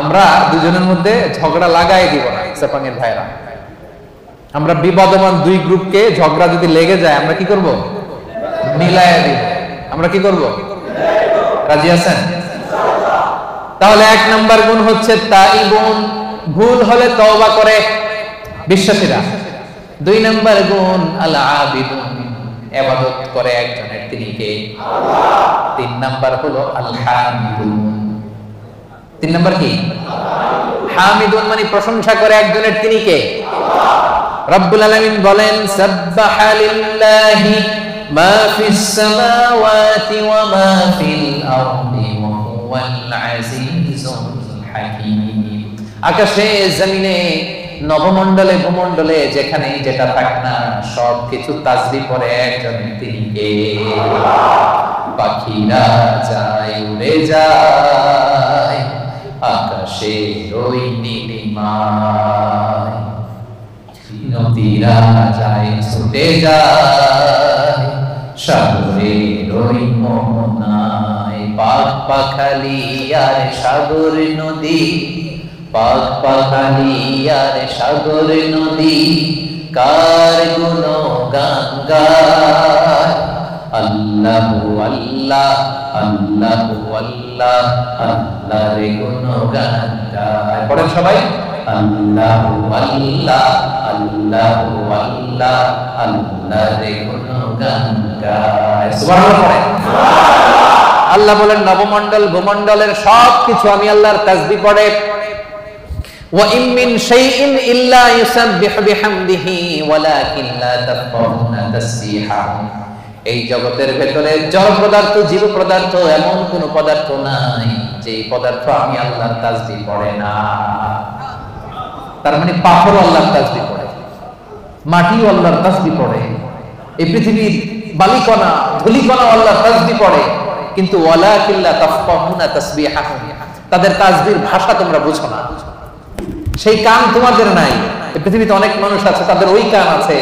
আমরা দুজনের মধ্যে ঝগড়া লাগাই দিব না। সেপাঙের ভাইরা, আমরা বিবাদমান দুই গ্রুপকে ঝগড়া যদি লেগে যায়, আমরা কি করব? মিলাইয়া দিব। আমরা কি করব? রাজি আছেন? তাহলে এক নাম্বার গুণ হচ্ছে তাইবুন, ভুল হলে তওবা করে বিশ্বাসীরা। দুই নাম্বার গুণ আল আবিদুন, ইবাদত করে একজনের, তিনি কে? আল্লাহ। তিন নাম্বার হলো আল হামিদুন। তিন নাম্বার কি? হামিদুন মানে প্রশংসা করে একজনের, তিনি কে? আল্লাহ। রব্বুল আলামিন বলেন, সাব্বাহা লিল্লাহি মা ফিস সামাওয়াতি ওয়া মা ফিল আরদি ওয়া হুয়াল আজিজুল হাকীম। আকাশে, জমিনে, নবমণ্ডলে, ভূমণ্ডলে, যেখানে যেটা থাক না, সবকিছু তাসবিহ করে একজনের, তিনি কে? পাখিরা যায়, উড়ে যায় আকাশে ওই নীলিমায়, নদীরা যায়, ছুটে যায় সাগরের ওই মোহনায়। পাক পাখালি আর সাগর নদী, পাক পাখালি আর সাগর নদী, কার গুণগান গায়। আল্লাহু আল্লাহ, আল্লাহু আল্লাহ, আল্লাহর গুণগান গায়। পড়েন সবাই, আল্লাহু আল্লাহ, আল্লাহু আল্লাহ, আল্লাহর গুণগান গায়। সুবহানাল্লাহ পড়েন। আল্লাহ বলেন, নবমণ্ডল, ভূমণ্ডলের সবকিছু আমি আল্লাহর তাসবিহ পড়ে। ওয়া ইম মিন শাইইন ইল্লা ইউসাব্বিহু বিহামদিহি ওয়ালাকিন লা তাফকাহুনা তাসবিহাহুম। এই জগতের ভেতরে জড় পদার্থ, জীব পদার্থ, এমন কোন পদার্থ নাই যে পদার্থ আমি আল্লাহর তাসবিহ পড়ে না। তার মানে পাথর আল্লাহর তাসবিহ পড়ে, মাটিও আল্লাহর তাসবিহ পড়ে, এই পৃথিবীর বালিকণা, ধুলিকণা আল্লাহর তাসবিহ পড়ে। কিন্তু ওয়ালাকিন লা তাফকাহুনা তাসবিহাহুম, তাদের তাসবিহর ভাষা তোমরা বুঝো না, সেই কান তোমাদের নাই। এই পৃথিবীতে অনেক মানুষ আছে, তাদের ওই কান আছে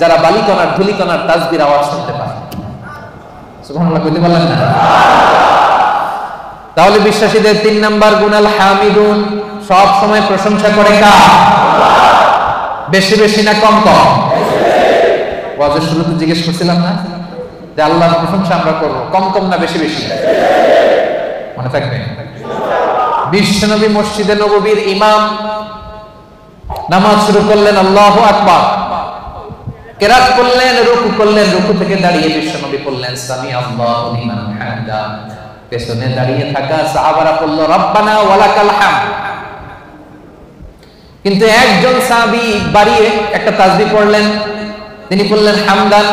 যারা বালিকণার, ধুলিকণার তাসবিহর আওয়াজ শুনতে পায়। সুবহানাল্লাহ কইতে পারলেন না? তাহলে বিশ্বাসীদের তিন নাম্বার গুণ আল হামিদুন, সব সময় প্রশংসা করে কার? বেশি বেশি না কম কম? ওয়াজের শুরুতে জিজ্ঞেস করছিলাম না যে আল্লাহর প্রশংসা আমরা করব, কম কম না বেশি বেশি? মনে থাকবে? বিশ্বনবী মসজিদে নববীর ইমাম, নামাজ শুরু করলেন, আল্লাহু আকবার, কেরাত করলেন, রুকু করলেন, রুকু থেকে দাঁড়িয়ে বিশ্বনবী বললেন সামি আল্লাহু লিমান হামদা। পেছনে দাঁড়িয়ে থাকা সাহাবারা বলল রব্বানা ওয়ালাকাল হামদ। কিন্তু একজন সাহাবী বাড়িয়ে একটা তাসবিহ পড়লেন, তিনি বললেন হামদান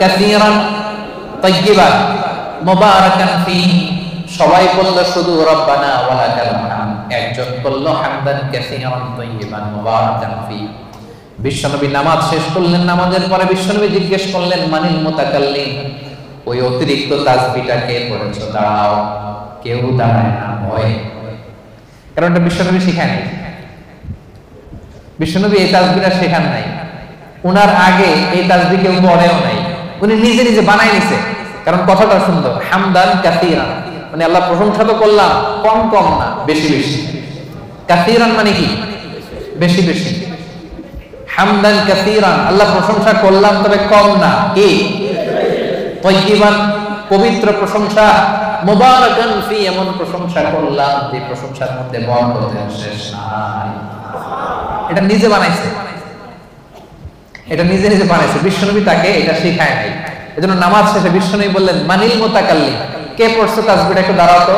কাসীরান তাইয়্যিবান মুবারাকান ফীহি। সবাই বলল শুধু রব্বানা ওয়ালাকাল হামদ, একজন বলল হামদান কাসীরান তাইয়্যিবান মুবারাকান ফীহি। বিশ্বনবী নামাজ শেষ করলেন, নামাজের পরে বিশ্বনবী জিজ্ঞেস করলেন মানিল মুতাকাল্লিম, ওই অতিরিক্ত তাসবিহটা কে পড়েছো? দাঁড়াও। কেউ দাঁড়ায় না, ভয়। কারণ এটা বিশ্বনবী শেখায় নাই, বিশ্বনবী এই তাসবিহটা শেখান নাই, উনার আগে এই তাসবিহ কেউ পড়েও নাই, উনি নিজে নিজে বানাই নিছে। কারণ কথাটা সুন্দর, হামদান কাসীরান মানে আল্লাহ প্রশংসা তো করলাম, কম কম না বেশি বেশি। কাসীরান মানে কি? বেশি বেশি। হামদান কাসীরান, আল্লাহ প্রশংসা করলাম তবে কম না, কি তাইয়িবান, পবিত্র প্রশংসা, মুবারাকান ফি, এমন প্রশংসা করলাম যে প্রশংসার মধ্যে বরকতের শেষ নাই। এটা নিজে বানাইছে, এটা নিজে নিজে বানাইছে, বিশ্বনবী তাকে এটা শেখায় নাই। এজন্য নামাজ শেষে বিশ্বনবী বললেন মানিল মুতাকাল্লিম, কে পড়ছো তাসবিহটা একটু দাঁড়াও তো।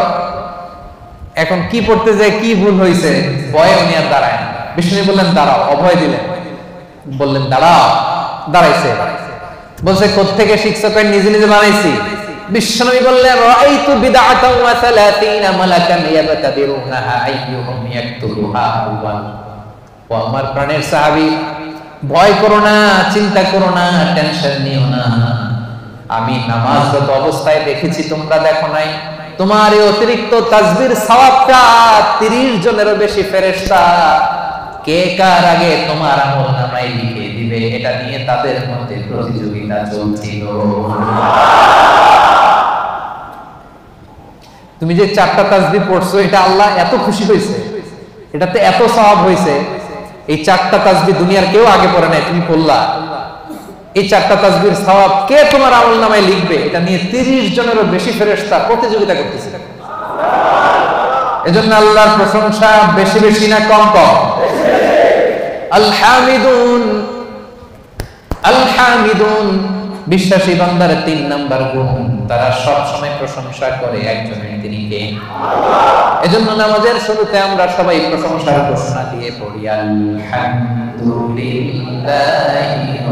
এখন কি পড়তে যায় কি ভুল হয়েছে, ভয়ে উনি আর দাঁড়ায় না। বিশ্বনবী বললেন দাঁড়াও, অভয় দিলেন, বললেন দাঁড়াও, দাঁড়াইছে। বলছে কোত্থেকে শিখছো? কই নিজে নিজে বানাইছি। বিশ্বনবী বললেন রাআইতু বিদআতান ওয়া 30 মালাকান ইয়াবতাদিরুনাহা আইয়ুহুম ইয়াকতুবুহা আউয়াল। ও আমার প্রাণের সাহাবী, ভয় করো না, চিন্তা করো না, টেনশন নিও না। আমি নামাজরত অবস্থায় দেখেছি, তোমরা দেখো নাই। তোমার এই অতিরিক্ত তাসবির সওয়াবটা 30 জনেরও বেশি ফেরেশতা কে কার আগে তোমার আমলনামায় লিখে দিবে, এটা নিয়ে তাদের মধ্যে প্রতিযোগিতা চলছিল। তুমি যে 4টা তাসবিহ পড়ছো, এটা আল্লাহ এত খুশি হয়েছে, এটাতে এত সওয়াব হয়েছে। এই 4টা তাসবিহ দুনিয়ার কেউ আগে পড়ে নাই, তুমি পড়লা। এই 4টা তাসবির সওয়াব কে তোমার আমলনামায় লিখবে, এটা নিয়ে 30 জনেরও বেশি ফেরেশতা প্রতিযোগিতা করতেছে। এজন্য আল্লাহর প্রশংসা বেশি বেশি না কম কম? আল হামিদুন, আল হামিদুন, বিশ্বাসী বান্দার 3 নাম্বার গুণ, তারা সব সময় প্রশংসা করে একজনের, তিনি কে? এজন্য নামাজের শুরুতে আমরা সবাই প্রশংসার ঘোষণা দিয়ে পড়ি আলহামদুলিল্লাহি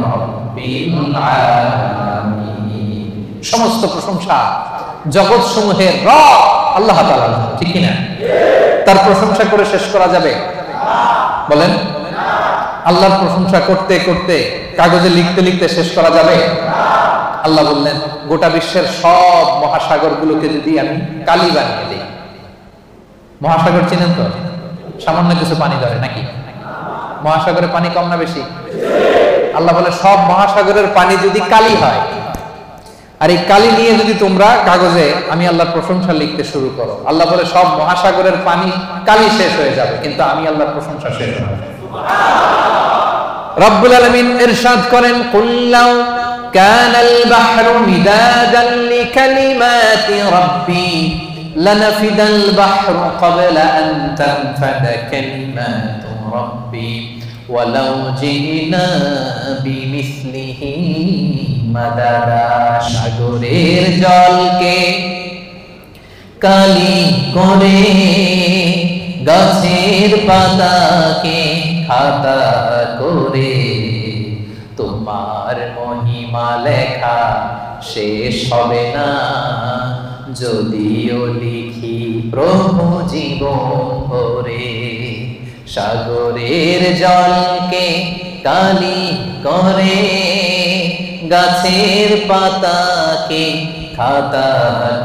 রাব্বিল আলামিন। সমস্ত প্রশংসা জগৎ সমূহের রব আল্লাহ তাআলা, ঠিক কি না? তার প্রশংসা করে শেষ করা যাবে? বলেন, আল্লাহর প্রশংসা করতে করতে কাগজে লিখতে লিখতে শেষ করা যাবে? আল্লাহ বললেন গোটা বিশ্বের সব মহাসাগরগুলোকে যদি আমি কালি বানিয়ে দিই। মহাসাগর চিনেন তো? সামান্য কিছু পানি ধরে নাকি? মহাসাগরে পানি কম না বেশি? আল্লাহ বলে সব মহাসাগরের পানি যদি কালি হয়, আর এই কালি নিয়ে যদি তোমরা কাগজে আমি আল্লাহর প্রশংসা লিখতে শুরু করো, আল্লাহ বলে সব মহাসাগরের পানি কালি শেষ হয়ে যাবে, কিন্তু আমি আল্লাহর প্রশংসা শেষ হবে না। রব্বুল আলামিন ইরশাদ করেন কুল্লাউ কানাল বাহরু মিদাদান লিকালিমাতি রাব্বি লানাফিদাল বাহরু ক্বাবলা আন তানফাদা কালিমাতু রাব্বি ওয়ালাউ জিনা বিমিসলিহি মাদাদা। সাগরের জলকে কালি করে, গাছের পাতাকে খাতা করে, তোমার মহিমা লেখা শেষ হবে না, যদিও লিখি প্রভু জীবন ভরে। সাগরের জলকে কালি করে, গাছের পাতাকে খাতা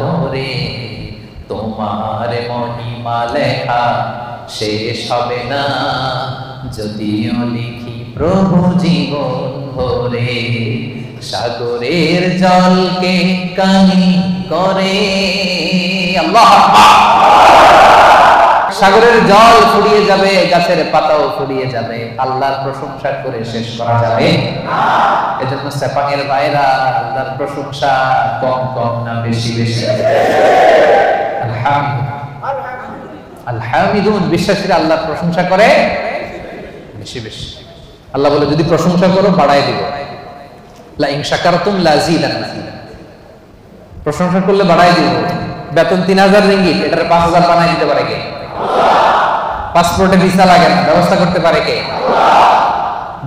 করে, তোমার মহিমা লেখা শেষ হবে না, যদিও লিখি প্রভু জীবন ভরে। সাগরের জলকে কালি করে, আল্লাহ। সাগরের জল ফুরিয়ে যাবে, গাছের পাতাও ফুরিয়ে যাবে, আল্লাহর প্রশংসা করে শেষ করা যাবে না। এজন্য সেপাঙের ভাইরা, আল্লাহর প্রশংসা কম কম না বেশি বেশি? আলহামিদুন, বিশ্বাসীরা আল্লাহর প্রশংসা করে বেশি বেশি। আল্লাহ বলে যদি প্রশংসা করো বাড়ায় দিব, লা ইন শাকারতুম লাযীদান্নাকুম, প্রশংসা করলে বাড়ায় দিব। বেতন 3000 রিঙ্গিট, এটার 5000 বানায় দিতে পারে কে? পাসপোর্টে ভিসা লাগে না, ব্যবস্থা করতে পারে কে?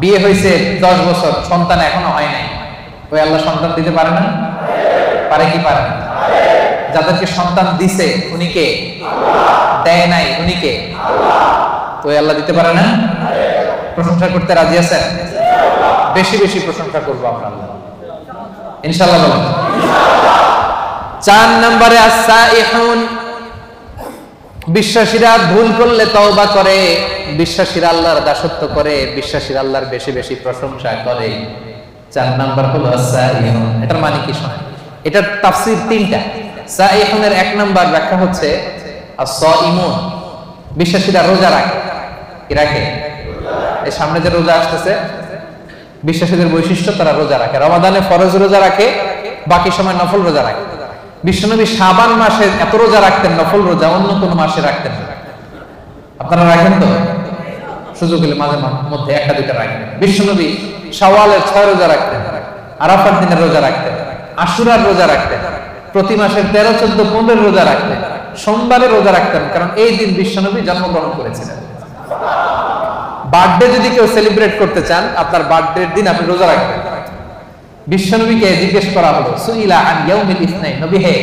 বিয়ে হয়েছে 10 বছর, সন্তান এখনো হয় নাই, ওই আল্লাহ সন্তান দিতে পারে না? পারে কি পারে না? যাদেরকে সন্তান দিছে উনি কে? দেয় নাই উনি কে? তো ওই আল্লাহ দিতে পারে না? প্রশংসা করতে রাজি আছেন? বেশি বেশি প্রশংসা করবো আমরা আল্লাহ, ইনশাআল্লাহ। বলেন 4 নম্বরে আস-সাইহুন, বিশ্বাসীরা ভুল করলে তওবা করে, বিশ্বাসীরা আল্লাহর দাসত্ব করে, বিশ্বাসীরা আল্লাহর বেশি বেশি প্রশংসা করে। 4 নাম্বার হলো আস-সাইহুন। এটার মানে কি শোনেন, এটার তাফসীর 3টা। সাইহুনের 1 নাম্বার ব্যাখ্যা হচ্ছে আস-সাইমুন, বিশ্বাসীরা রোজা রাখে। কি রাখে? এই সামনে যে রোজা আসতেছে, বিশ্বাসীদের বৈশিষ্ট্য, তারা রোজা রাখে। রমাদানে ফরজ রোজা রাখে, বাকি সময় নফল রোজা রাখে। বিশ্বনবী শাবান মাসে এত রোজা রাখতেন, নফল রোজা অন্য কোন মাসে রাখতেন না। আপনারা রাখেন তো? সুযোগ হলে মাঝে মধ্যে একটা দুইটা রাখেন। বিশ্বনবী শাওয়ালের 6 রোজা রাখতেন, আরাফার দিনের রোজা রাখতেন, আশুরার রোজা রাখতেন, প্রতি মাসের 13, 14, 15 রোজা রাখতেন, সোমবারে রোজা রাখতেন, কারণ এই দিন বিশ্বনবী জন্মগ্রহণ করেছিলেন। বার্থডে যদি কেউ সেলিব্রেট করতে চান, আপনার বার্থডের দিন আপনি রোজা রাখবেন। বিশ্বনবীকে জিজ্ঞেস করা হলো, সুইলা আন ইয়াউমিল ইসনাইন, নবী হে,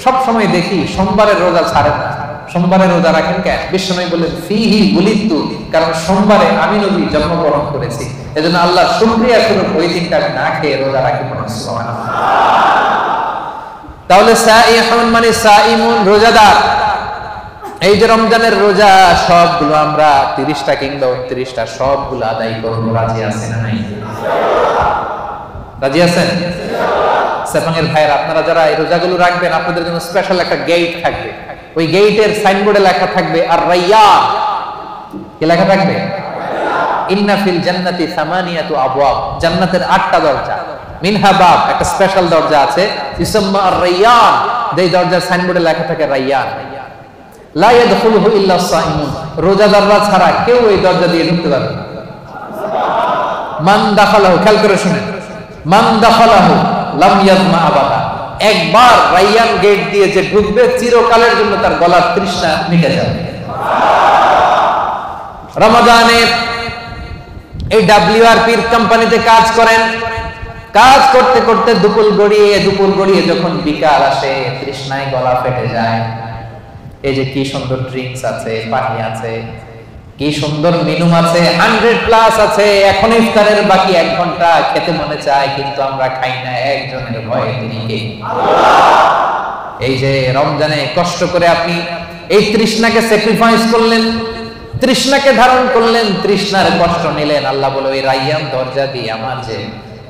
সব সময় দেখি সোমবারের রোজা ছাড়েন না, সোমবারে রোজা রাখেন কেন? বিশ্বনবী বললেন, ফিহি বুলিতু, কারণ সোমবারে আমি নবী জন্মগ্রহণ করেছি, এজন্য আল্লাহ শুকরিয়া স্বরূপ ওই দিনটা আমি না খেয়ে রোজা রাখি। সুবহানাল্লাহ। তাহলে সাইহুন মানে সাইমুন, রোজাদার। এই যে রমজানের রোজা, সবগুলো আমরা 30টা কিংবা 29টা সবগুলো আদায় করব। রাজি আছেন না নাই? রাজি আছেন? সেফাঙ্গের ভাইয়েরা, আপনারা যারা এই রোজাগুলো রাখবেন, আপনাদের জন্য স্পেশাল একটা গেট থাকবে। ওই গেটের সাইনবোর্ডে লেখা থাকবে আর রাইয়ান। কি লেখা থাকবে? ইন্না ফিল জান্নাতি সামানিয়াতু আবওয়াব, জান্নাতের 8টা দরজা। মিনহা বাব, একটা স্পেশাল দরজা আছে, ইসমা আর রাইয়ান, যেই দরজার সাইনবোর্ডে লেখা থাকে রাইয়ান। লা ইয়াদখুলুহু ইল্লা সাইমুন, রোজাদাররা ছাড়া কেউ এই দরজা দিয়ে ঢুকতে পারবে না। মান দাখালাহু, খেয়াল করে শুনেন, মান দাখালাহু লাম ইয়াজমা আবাদা, একবার রাইয়ান গেট দিয়ে যে ঢুকবে, চিরকালের জন্য তার গলার তৃষ্ণা মিটে যাবে। রমাদানে এই WRPর কোম্পানিতে কাজ করেন, কাজ করতে করতে দুপুর গড়িয়ে যখন বিকাল আসে, তৃষ্ণায় গলা ফেটে যায়। এই যে কি সুন্দর ড্রিঙ্কস আছে, পানি আছে, কি সুন্দর মেনু আছে, 100+ আছে, এখন ইফতারের বাকি 1 ঘন্টা, খেতে মনে চায় কিন্তু আমরা খাই না, একজনের ভয়ে তিনি কে? এই যে রমজানে কষ্ট করে আপনি এই তৃষ্ণাকে স্যাক্রিফাইস করলেন, তৃষ্ণাকে ধারণ করলেন, তৃষ্ণার কষ্ট নিলেন। আল্লাহ বলে, ওই রাইয়ান দরজা দিয়ে আমার যে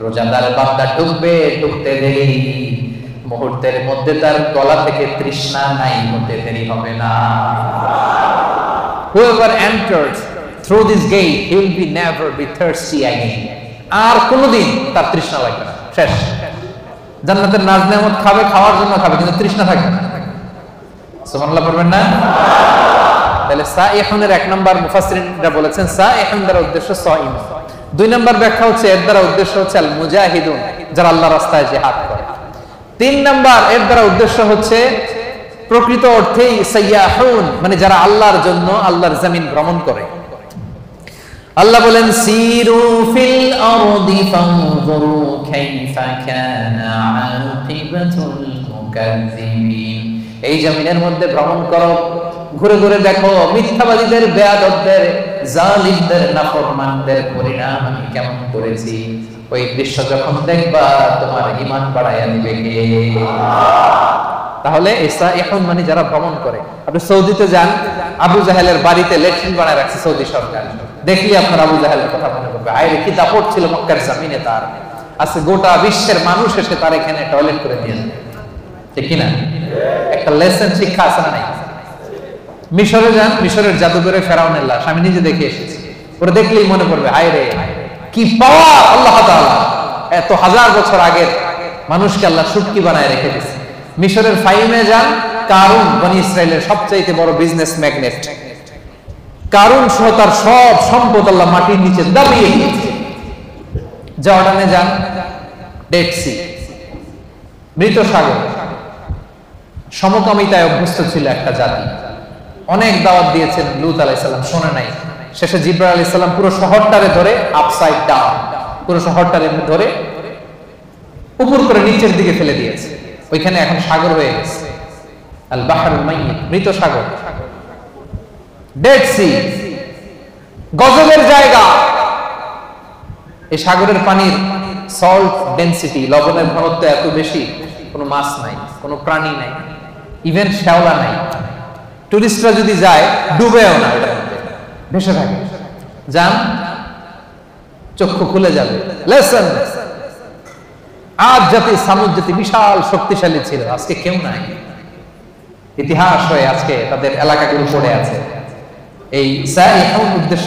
রোজাদার বান্দা ঢুকবে, ঢুকতে দেরি, মুহূর্তের মধ্যে তার গলা থেকে তৃষ্ণা নাই হতে দেরি হবে না। Whoever enters through this gate, he will be never be thirsty again. আর কোনদিন তার তৃষ্ণা লাগবে না, শেষ। জান্নাতের নাজ নেয়ামত খাবে, খাওয়ার জন্য খাবে, কিন্তু তৃষ্ণা থাকবে না। সুবহানাল্লাহ পড়বেন না? তাহলে সাইহুনের 1 নম্বর মুফাসসিরিনরা বলেছেন, সাইহুন দ্বারা উদ্দেশ্য সাইম। 2 নম্বর ব্যাখ্যা হচ্ছে, এর দ্বারা উদ্দেশ্য হচ্ছে আল মুজাহিদুন, যারা আল্লাহর রাস্তায় জিহাদ করে। 3 নম্বর, এর দ্বারা উদ্দেশ্য হচ্ছে প্রকৃত অর্থেই সাইয়াহুন, মানে যারা আল্লাহর জন্য আল্লাহর জমিন ভ্রমণ করে। আল্লাহ বলেন, সিরু ফিল আরদি ফানজুরু কাইফা কানা আকিবাতুল মুকাজ্জিবিন, এই জমিনের মধ্যে ভ্রমণ করো, ঘুরে ঘুরে দেখো মিথ্যাবাদীদের, বেয়াদবদের, জালিমদের, নাফরমানদের পরিণাম আমি কেমন করেছি। ওই দৃশ্য যখন দেখবা, তোমার ঈমান বাড়াইয়া দিবে কে? তাহলে এখন মানে যারা ভ্রমণ করে। আপনি সৌদিতে যান, আবু জাহেলের বাড়িতে ল্যাট্রিন বানায় রাখছে সৌদি সরকার, দেখলি আপনার আবু জাহেলের কথা মনে করবে, আরে কি দাপট ছিল মক্কার জমিনে তার। আজকে গোটা বিশ্বের মানুষ এসে তার এখানে টয়লেট করে দিয়েছে, ঠিক কিনা? একটা লেসন শিক্ষা আছে না নাই? মিশরে যান, মিশরের জাদুঘরে ফেরাউনের লাশ আমি নিজে দেখে এসেছি। ওরা দেখলেই মনে পড়বে, হায় রে কি পাওয়ার আল্লাহ তাআলা, এত হাজার বছর আগের মানুষকে আল্লাহ সুটকি বানায় রেখে দিয়েছে। মিশরের ফাইমে যান, কারুন বনি ইসরায়েলের সবচাইতে বড় বিজনেস ম্যাগনেট, কারুন সহ তার সব সম্পদ আল্লাহ মাটির নিচে দাবিয়ে দিয়েছে। জর্ডানে যান, ডেড সি, মৃত সাগর, সমকামিতায় অভ্যস্ত ছিল একটা জাতি। অনেক দাওয়াত দিয়েছেন লূত আলাইহিস সালাম, শোনে নাই। শেষে জিবরাইল আলাইহিস সালাম পুরো শহরটারে ধরে আপসাইড ডাউন, পুরো শহরটারে ধরে উপর করে নিচের দিকে ফেলে দিয়েছে। ওইখানে এখন সাগর হয়ে গেছে, আল বাহরুল মাইয়িত, মৃত সাগর, ডেড সি, গজবের জায়গা। এই সাগরের পানির সল্ট ডেনসিটি, লবণের ঘনত্ব এত বেশি, কোনো মাছ নাই, কোনো প্রাণী নাই, ইভেন শ্যাওলা নাই। টুরিস্টরা যদি যায়, ডুবেও না, এটার মধ্যে ভেসে থাকে। যান, চক্ষু খুলে যাবে। লেসন, আজ জাতি সামুদ জাতি বিশাল শক্তিশালী ছিল, আজকে কেউ নাই। ইতিহাস হয়ে আজকে তাদের এলাকাগুলো পড়ে আছে। এই সাইহুন উদ্দেশ্য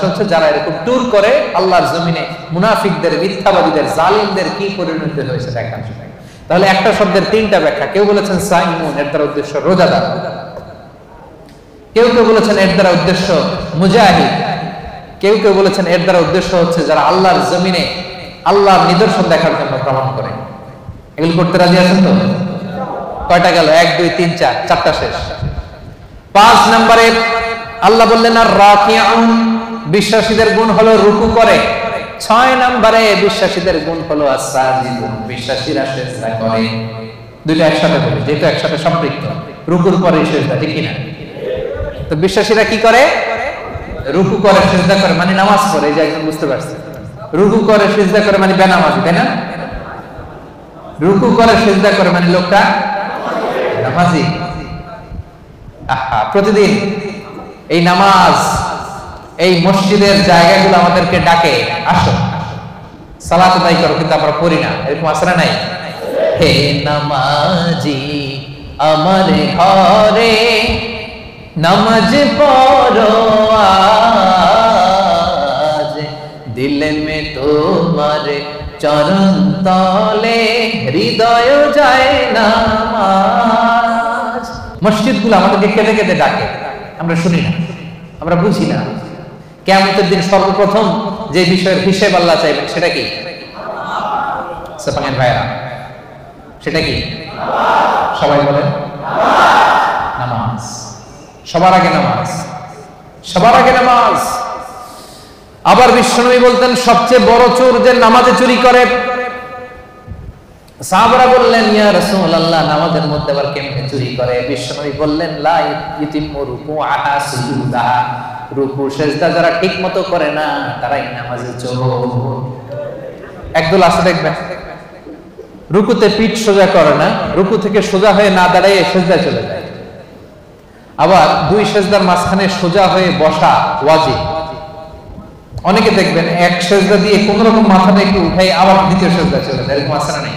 হচ্ছে যারা এরকম ট্যুর করে আল্লাহর জমিনে মুনাফিকদের, মিথ্যাবাদীদের, জালিমদের কি পরিণতি হয়েছে দেখার জন্য। তাহলে একটা শব্দের তিনটা ব্যাখ্যা। কেউ বলেছেন সাইমুন, এর দ্বারা উদ্দেশ্য রোজাদার। কেউ কেউ বলেছেন এর দ্বারা উদ্দেশ্য মুজাহিদ। কেউ কেউ বলেছেন এর দ্বারা উদ্দেশ্য হচ্ছে যারা আল্লাহর জমিনে আল্লাহর নিদর্শন দেখার জন্য ভ্রমণ করে। এগুলো করতে রাজি আছেন তো? কয়টা গেল? 1 2 3 4, চারটা শেষ। 5 নম্বরে আল্লাহ বললেন আর রাকিউন, বিশ্বাসীদের গুণ হলো রুকু করে। 6 নম্বরে বিশ্বাসীদের গুণ হলো আস-সাজিদুন, বিশ্বাসীরা সিজদা করে। দুইটা একসাথে বলি, যেহেতু একসাথে সম্পৃক্ত। রুকুর পরে সিজদা, ঠিক কি না? তো বিশ্বাসীরা কি করে? রুকু করে, সিজদা করে, মানে নামাজ পড়ে। এই যে একজন বুঝতে পারছে, রুকু করে সিজদা করে মানে বেনামাজি, তাই না? রুকু করে সিজদা করে মানে লোকটা নামাজি। প্রতিদিন এই নামাজ, এই মসজিদের জায়গাগুলো আমাদেরকে ডাকে, আসো সালাত আদায় করো, কিন্তু আমরা পড়ি না। এরকম আছে না নাই? হে নামাজি আমার ঘরে নামাজ পড়ো আজ, দিলে মে তোমার চরণ তলে হৃদয় যায় নামাজ। মসজিদগুলো আমাদেরকে কেঁদে কেঁদে ডাকে, আমরা শুনি না, আমরা বুঝি না। কিয়ামতের দিন সর্বপ্রথম যে বিষয়ের হিসেব আল্লাহ চাইবেন সেটা কি? সাপাঙ্গের ভাইরা, সেটা কি? সবাই বলেন নামাজ। সবার আগে নামাজ, সবার আগে নামাজ। আবার বিশ্বনবী বলতেন সবচেয়ে বড় চোর যে নামাজে চুরি করে। সাহাবারা বললেন ইয়া রাসূলুল্লাহ, নামাজের মধ্যে আবার কেমনে চুরি করে? বিশ্বনবী বললেন লা ইতিমু রুকুআহা সুজুদাহা, রুকু সিজদা যারা ঠিকমতো করে না তারাই নামাজে চোর। একদল আছে দেখবেন রুকুতে পিঠ সোজা করে না, রুকু থেকে সোজা হয়ে না দাঁড়িয়ে সিজদায় চলে যায়। আবার দুই সিজদার মাঝখানে সোজা হয়ে বসা ওয়াজিব। অনেকে দেখবেন এক সিজদা দিয়ে কোন রকম মাথাটা একটু উঠাই আবার দ্বিতীয় সিজদায় চলে যায়। এরকম আছে না নাই?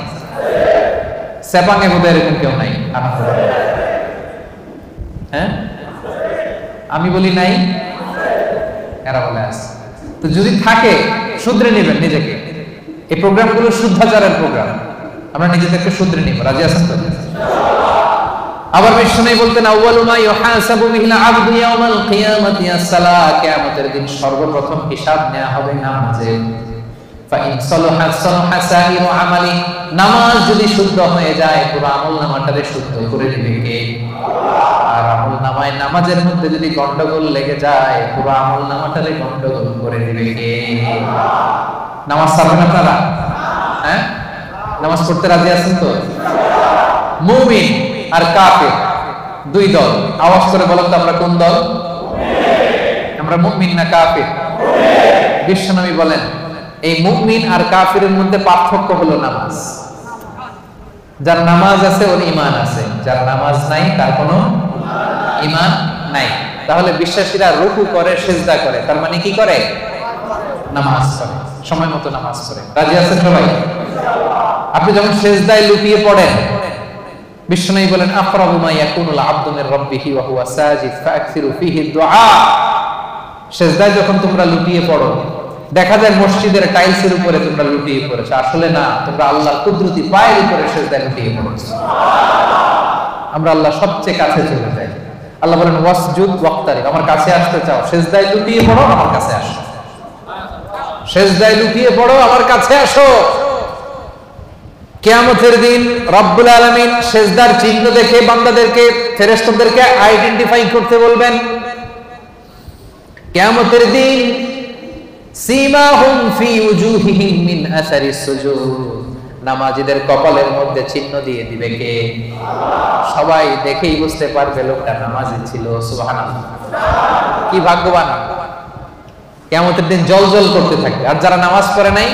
সেপাঙ্গে বোধহয় এরকম কেউ নাই। হ্যাঁ, আমি বলি নাই, এরা বলে আছে। তো যদি থাকে শুধরে নেবেন নিজেকে। এই প্রোগ্রামগুলো শুদ্ধাচারের প্রোগ্রাম, আমরা নিজেদেরকে শুধরে নিব। রাজি আছেন তো? আবার বিশ্বনবী বলতেন আউয়ালু মা ইউহাসাবু বিহিল আবদু ইয়াউমাল কিয়ামাতি আস-সালাহ, কিয়ামতের দিন সর্বপ্রথম হিসাব নেওয়া হবে নামাজে। ফা ইন সালাহা সালাহা সাইরু আমালি, নামাজ যদি শুদ্ধ হয়ে যায় পুরো আমলনামাটারে শুদ্ধ করে দিবে কে? আর আমলনামায় নামাজের মধ্যে যদি গন্ডগোল লেগে যায় পুরো আমলনামাটারে গন্ডগোল করে দিবে কে? নামাজ ছাড়বেন আপনারা? হ্যাঁ, নামাজ পড়তে রাজি আছেন তো? মুমিন আর কাফির দুই দল। আওয়াজ করে বলেন তো আমরা কোন দল? আমরা মুমিন না কাফির? বিশ্বনবী বলেন এই মুমিন আর কাফিরের মধ্যে পার্থক্য হলো নামাজ। যার নামাজ আছে ওর ঈমান আছে, যার নামাজ নাই তার কোনো ঈমান নাই। তাহলে বিশ্বাসীরা রুকু করে, সিজদা করে, তার মানে কি করে? নামাজ পড়ে, সময় মতো নামাজ পড়ে। রাজি আছেন সবাই? আপনি যখন সিজদায় লুটিয়ে পড়েন, বিশ্বনবী বলেন আকরাবু মা ইয়াকুনুল আবদু মির রাব্বিহি ওয়া হুয়া সাজিদ ফাআকসিরু ফীহি দুআ। সিজদায় যখন তোমরা লুটিয়ে পড়ো, দেখা যায় মসজিদের টাইলসের উপরে তোমরা লুটিয়ে পড়েছো, আসলে না, তোমরা আল্লাহর কুদরতি পায়ের উপরে সিজদায় লুটিয়ে পড়েছো। আমরা আল্লাহর সবচেয়ে কাছে চলে যাই। আল্লাহ বলেন ওয়াসজুদ ওয়াক্তারিব, আমার কাছে আসতে চাও, সিজদায় লুটিয়ে পড়ো, আমার কাছে আসো। সিজদায় লুটিয়ে পড়ো, আমার কাছে আসো। কিয়ামতের দিন রব্বুল আলামিন সিজদার চিহ্ন দেখে বান্দাদেরকে, ফেরেশতাদেরকে আইডেন্টিফাই করতে বলবেন। কিয়ামতের দিন সীমাহুম ফি উজুহিহিম মিন আসারিস সুজুদ, নামাজীদের কপালের মধ্যে চিহ্ন দিয়ে দিবে কে? সবাই দেখেই বুঝতে পারবে লোকটা নামাজি ছিল। সুবহানাল্লাহ, কি ভাগ্যবান! কিয়ামতের দিন জ্বলজ্বল করতে থাকবে। আর যারা নামাজ পড়ে নাই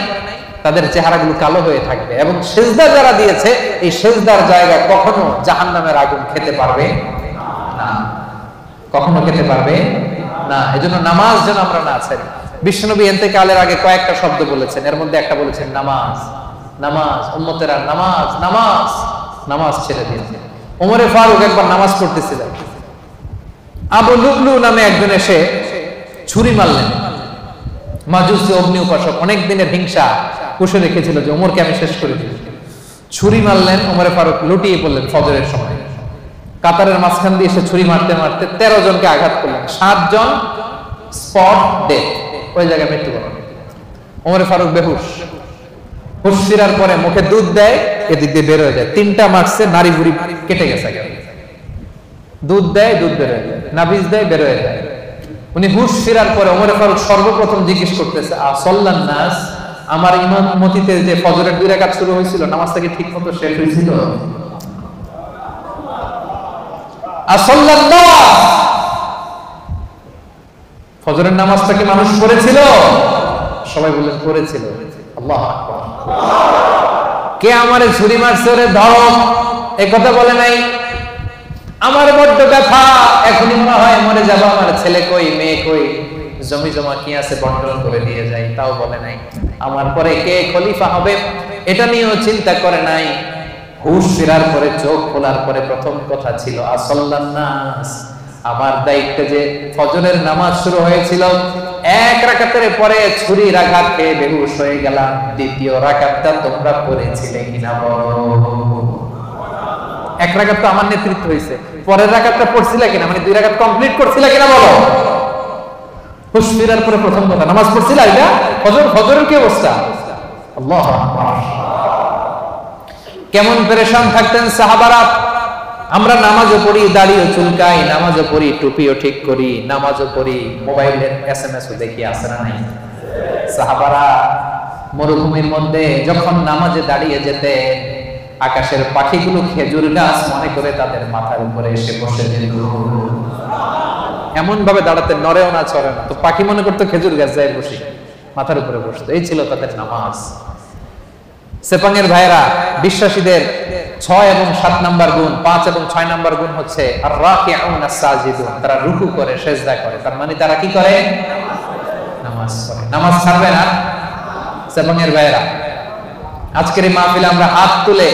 তাদের চেহারাগুলো কালো হয়ে থাকবে। এবং সিজদা যারা দিয়েছে এই সিজদার জায়গায় কখনো জাহান্নামের আগুন খেতে পারবে না, কখনো খেতে পারবে না। এজন্য নামাজ যেন আমরা না ছাড়ি। বিশ্বনবী ইন্তেকালের আগে কয়েকটা শব্দ বলেছেন, এর মধ্যে একটা বলেছেন নামাজ। নামাজ, উম্মতেরা নামাজ, নামাজ, নামাজ ছেড়ে দিয়েছে। ওমরে ফারুক একবার নামাজ পড়তেছিলেন, আবু লুবলু নামে একজন এসে ছুরি মারলেন। মাজুসি অগ্নি উপাসক, অনেক দিনের হিংসা পুষে রেখেছিল যে ওমরকে আমি শেষ করে দিই। ছুরি মারলেন, ওমরে ফারুক লুটিয়ে পড়লেন ফজরের সময়। কাতারের মাঝখান দিয়ে এসে ছুরি মারতে মারতে 13 জনকে আঘাত করলেন, 7 জন স্পট ডেথ, ওই জায়গায় মৃত্যুবরণ। ওমরে ফারুক বেহুশ, হুশ ফিরার পরে মুখে দুধ দেয়, এদিক দিয়ে বের হয়ে যায়। 3টা মারছে, নারী বুড়ি কেটে গেছে। দুধ দেয়, দুধ বের হয়ে যায়, নাভিজ দেয়, বের হয়ে যায়। উনি হুশ ফিরার পরে ওমরে ফারুক সর্বপ্রথম জিজ্ঞেস করতেছে, আসল্লান নাস, আমার ইমামতিতে যে ফজরের 2 রাকাত শুরু হয়েছিল, নামাজটা কি ঠিক মতো শেষ হয়েছিল? আসল্লান নাস, ফজরের নামাজটা কি মানুষ পড়েছিল? সবাই বললেন পড়েছিল। আল্লাহু আকবার। কে আমারে ছুরি মারছে রে ধরো, এই কথা বলে নাই। আমার বড্ড ব্যথা, এখনই মনে হয় মরে যাবো, আমার ছেলে কই, মেয়ে কই, জমি জমা কি আছে বন্টন করে দিয়ে যাই, তাও বলে নাই। আমার পরে কে খলিফা হবে এটা নিয়েও চিন্তা করে নাই। হুশ ফেরার পরে, চোখ খোলার পরে প্রথম কথা ছিল আসল্লান নাস, আমার দায়িত্বে যে ফজরের নামাজ শুরু হয়েছিল, 1 রাকাতের পরে ছুরির আঘাত খেয়ে বেহুশ হয়ে গেলাম। 2য় রাকাতটা তোমরা পড়েছিলে কিনা বলো? 1 রাকাত তো আমার নেতৃত্ব হয়েছে, পরের রাকাতটা পড়ছিলা কিনা, মানে 2 রাকাত কমপ্লিট করছিলা কিনা বলো? হুশ ফেরার পরে প্রথম কথা, নামাজ পড়ছিলা? এটা ফজরের কি অবস্থা? আল্লাহু আকবার। কেমন পেরেশান থাকতেন সাহাবারা। আমরা নামাজও পড়ি, দাড়িও চুলকাই, নামাজও পড়ি, টুপিও ঠিক করি, নামাজও পড়ি, মোবাইলের এসএমএসও দেখি, আছে না নাই? সাহাবারা মরুভূমির মধ্যে যখন নামাজে দাঁড়িয়ে যেতে, আকাশের পাখিগুলো খেজুর গাছ মনে করে তাদের মাথার উপরে এসে বসে যেত। এমন ভাবে দাঁড়াতে, নড়েও না চড়ে না, তো পাখি মনে করতো খেজুর গাছ যায় বসে, মাথার উপরে বসতো। এই ছিল তাদের নামাজ। সেপাঙের ভাইরা, বিশ্বাসীদের 6 এবং 7 নাম্বার গুণ, 5 এবং 6 নাম্বার গুণ হচ্ছে আর রাকিউন আস-সাজিদুন, তারা রুকু করে, সিজদা করে। তার মানে তারা কি করে? নামাজ পড়ে। নামাজ ছাড়বে না সেপাঙের ভাইরা। আজকের এই মাহফিলে আমরা হাত তুলে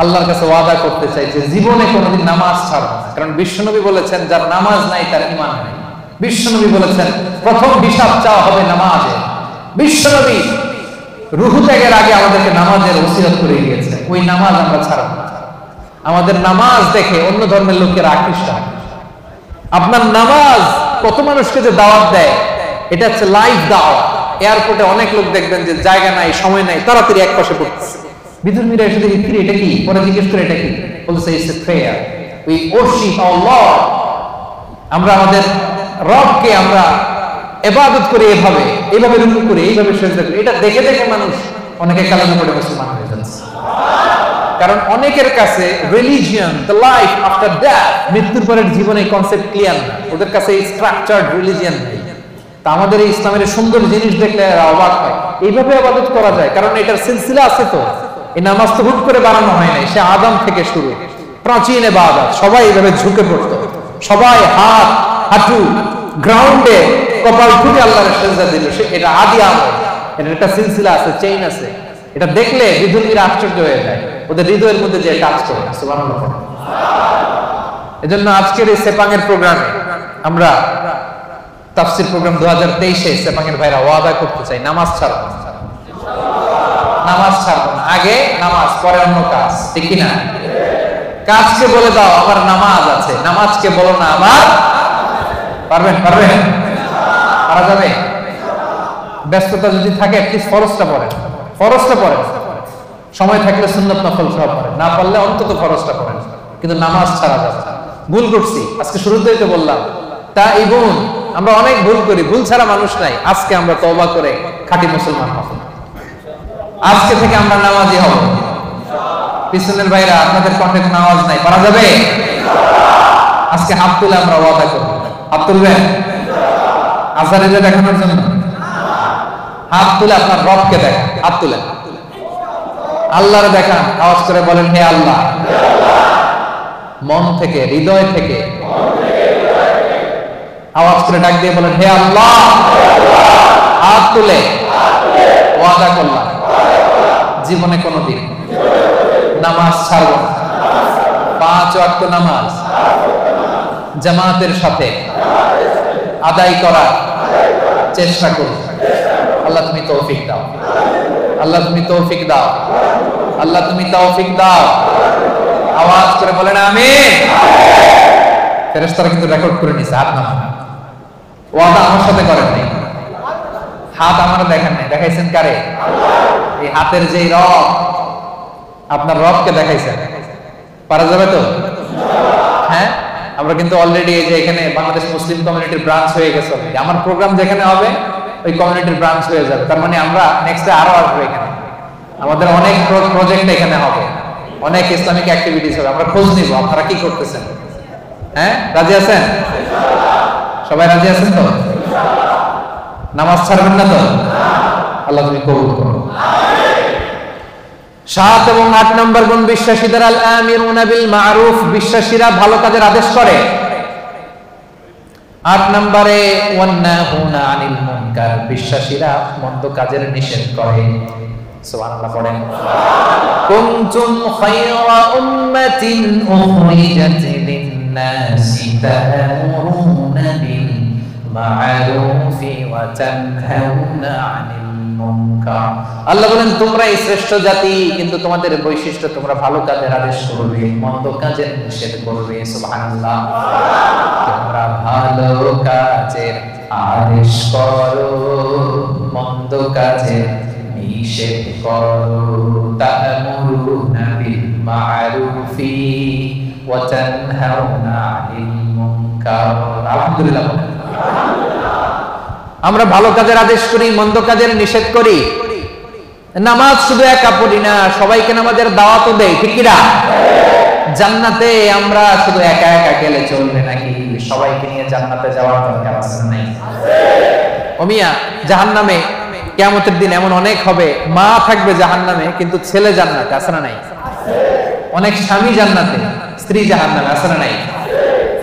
আল্লাহর কাছে ওয়াদা করতে চাই যে জীবনে কোনোদিন নামাজ ছাড়ব না। কারণ বিশ্বনবী বলেছেন, যার নামাজ নাই তার ঈমান নাই। বিশ্বনবী বলেছেন প্রথম হিসাব চাওয়া হবে নামাজে। বিশ্বনবী রুহু ত্যাগের আগে আমাদেরকে নামাজের ওসিয়ত করে দিয়েছেন, ওই নামাজ আমরা ছাড়ব না। আমাদের নামাজ দেখে অন্য ধর্মের লোকেরা আকৃষ্ট হয়। আপনার নামাজ কত মানুষকে যে দাওয়াত দেয়, এটা হচ্ছে লাইভ দাওয়াত। এয়ারপোর্টে অনেক লোক দেখবেন যে জায়গা নাই, সময় নাই, তাড়াতাড়ি এক পাশে পড়তেছে। বিধর্মীরা এসে দেখি, কি এটা কি? পরে জিজ্ঞেস করে এটা কি, বলছে it's a prayer, we worship our lord. আমরা আমাদের রবকে আমরা ইবাদত করি, এইভাবে রুকু করি, এইভাবে সিজদা করি। এটা দেখে দেখে মানুষ অনেকে কালেমা পড়ে মুসলমান হয়ে যাচ্ছে। কারণ অনেকের কাছে religion, the life after death, মৃত্যুর পরের জীবনে কনসেপ্ট ক্লিয়ার না। ওদের কাছে এই স্ট্রাকচারড রিলিজিয়ন নেই। তা আমাদের এই ইসলামের সুন্দর জিনিস দেখলে অবাক হয়, এইভাবে ইবাদত করা যায়। কারণ এটার সিলসিলা আছে। তো এই নামাজ তো হুট করে বানানো হয় নাই, সে আদম থেকে শুরু, প্রাচীন ইবাদত। সবাই এইভাবে ঝুঁকে পড়তো, সবাই হাত হাঁটু গ্রাউন্ডে কপাল ঠুকে আল্লাহর সিজদা দিল। এটা আদি আমল, এর একটা সিলসিলা আছে, চেইন আছে। এটা দেখলে বিধর্মীরা আশ্চর্য হয়ে যায়, ওদের হৃদয়ের মধ্যে যে কাজ করে। সুবহানাল্লাহ। এজন্য আজকের এই সেপাঙের প্রোগ্রামে আমরা তাফসীর প্রোগ্রাম 2023-এ সেপাঙের ভাইরা ওয়াদা করতে চাই, নামাজ ছাড়ব না। নামাজ ছাড়ব না। আগে নামাজ, পরে অন্য কাজ, ঠিক কি না? কাজকে বলে দাও আমার নামাজ আছে, নামাজকে বলো না আমার। পারবেন? পারা যাবে? ব্যস্ততা যদি থাকে অ্যাটলিস্ট ফরজটা পড়েন, সময় থাকলে সুন্নাত নফল সব পড়েন, না পারলে অন্তত ফরজটা পড়েন, কিন্তু নামাজ ছাড়া যাবে না। ভুল করছি, আজকে শুরুতেই তো বললাম, তা এই বোন, আমরা অনেক ভুল করি, ভুল ছাড়া মানুষ নাই। আজকে আমরা তওবা করে খাঁটি মুসলমান হব। আজকে থেকে আমরা নামাজি হব। পিছনের ভাইরা, আপনাদের কণ্ঠে কোনো আওয়াজ নাই, পারা যাবে? আজকে হাত তুলে আমরা ওয়াদা করব। হাত তুলবেন আজারে দেখানোর জন্য? হাত তুলে আপনার রবকে দেখান। হাত তুলে আল্লাহরে দেখান, আওয়াজ করে বলেন হে আল্লাহ। মন থেকে, হৃদয় থেকে আওয়াজ করে ডাক দিয়ে বলেন হে আল্লাহ। হাত তুলে ওয়াদা করলাম জীবনে কোনোদিন নামাজ ছাড়ব না। 5 ওয়াক্ত নামাজ জামাতের সাথে আদায় করার চেষ্টা করব। আল্লাহ তুমি তৌফিক দাও, আল্লাহ তুমি তৌফিক দাও, আল্লাহ তুমি তৌফিক দাও। আওয়াজ করে বলেন আমিন। ফেরেশতারা কিন্তু রেকর্ড করে নিছে, হাত নামান। ওয়াদা আমার সাথে করেন নাই, হাত আমার দেখেন নাই, দেখাইছেন কারে? এই হাতের যে রব, আপনার রবকে দেখাইছেন। পারা যাবে তো? হ্যাঁ, আমরা কিন্তু অলরেডি এই যে এখানে বাংলাদেশ মুসলিম কমিউনিটির ব্রাঞ্চ হয়ে গেছে। আমার প্রোগ্রাম যেখানে হবে ওই কমিউনিটির ব্রাঞ্চ হয়ে যাবে। তার মানে আমরা নেক্সটে আরো আসবো এখানে, আমাদের অনেক প্রজেক্ট এখানে হবে, অনেক ইসলামিক অ্যাক্টিভিটিস হবে। আমরা খোঁজ নিব আপনারা কি করতেছেন। হ্যাঁ, রাজি আছেন? সবাই রাজি আছেন তো? নামাজ ছাড়বেন না তো? আল্লাহ তুমি কবুল করো। 7 এবং 8 নম্বর গুণ বিশ্বাসীদের আল আমিরুনা বিল মারুফ, বিশ্বাসীরা ভালো কাজের আদেশ করে। 8 নম্বরে ওয়ান্নাহুনা আনিল মুনকার, বিশ্বাসীরা মন্দ কাজের নিষেধ করে। সুবহানাল্লাহ পড়েন। কুনতুম খায়রা উম্মাতিন উখরিজাত লিন-নাসি তা'মুরুনা বিল মা'রুফি ওয়া তানহাউনা আনিল মুনকার। আল্লাহ বলেন তোমরা এই শ্রেষ্ঠ জাতি, কিন্তু তোমাদের বৈশিষ্ট্য তোমরা ভালো কাজের আদেশ করবে, মন্দ কাজের নিষেধ করবে। সুবহানাল্লাহ। তোমরা ভালো কাজের আদেশ করো, মন্দ কাজের নিষেধ করো। তা'মুরুনা বিল মা'রুফি ওয়া তানহাউনা আনিল মুনকার। আলহামদুলিল্লাহ। আমরা ভালো কাজের আদেশ করি, মন্দ কাজের নিষেধ করি। নামাজ শুধু একা পড়ি না, সবাইকে নামাজের দাওয়াতও দেই, ঠিক কি না? জান্নাতে আমরা শুধু একা একা গেলে চলবে নাকি? সবাইকে নিয়ে জান্নাতে যাওয়ার দরকার আছে না? নাই? ও মিয়া, জাহান্নামে কিয়ামতের দিন এমন অনেক হবে, মা থাকবে জাহান্নামে কিন্তু ছেলে জান্নাতে, আছে না নাই? অনেক স্বামী জান্নাতে, স্ত্রী জাহান্নামে, আছে না নাই?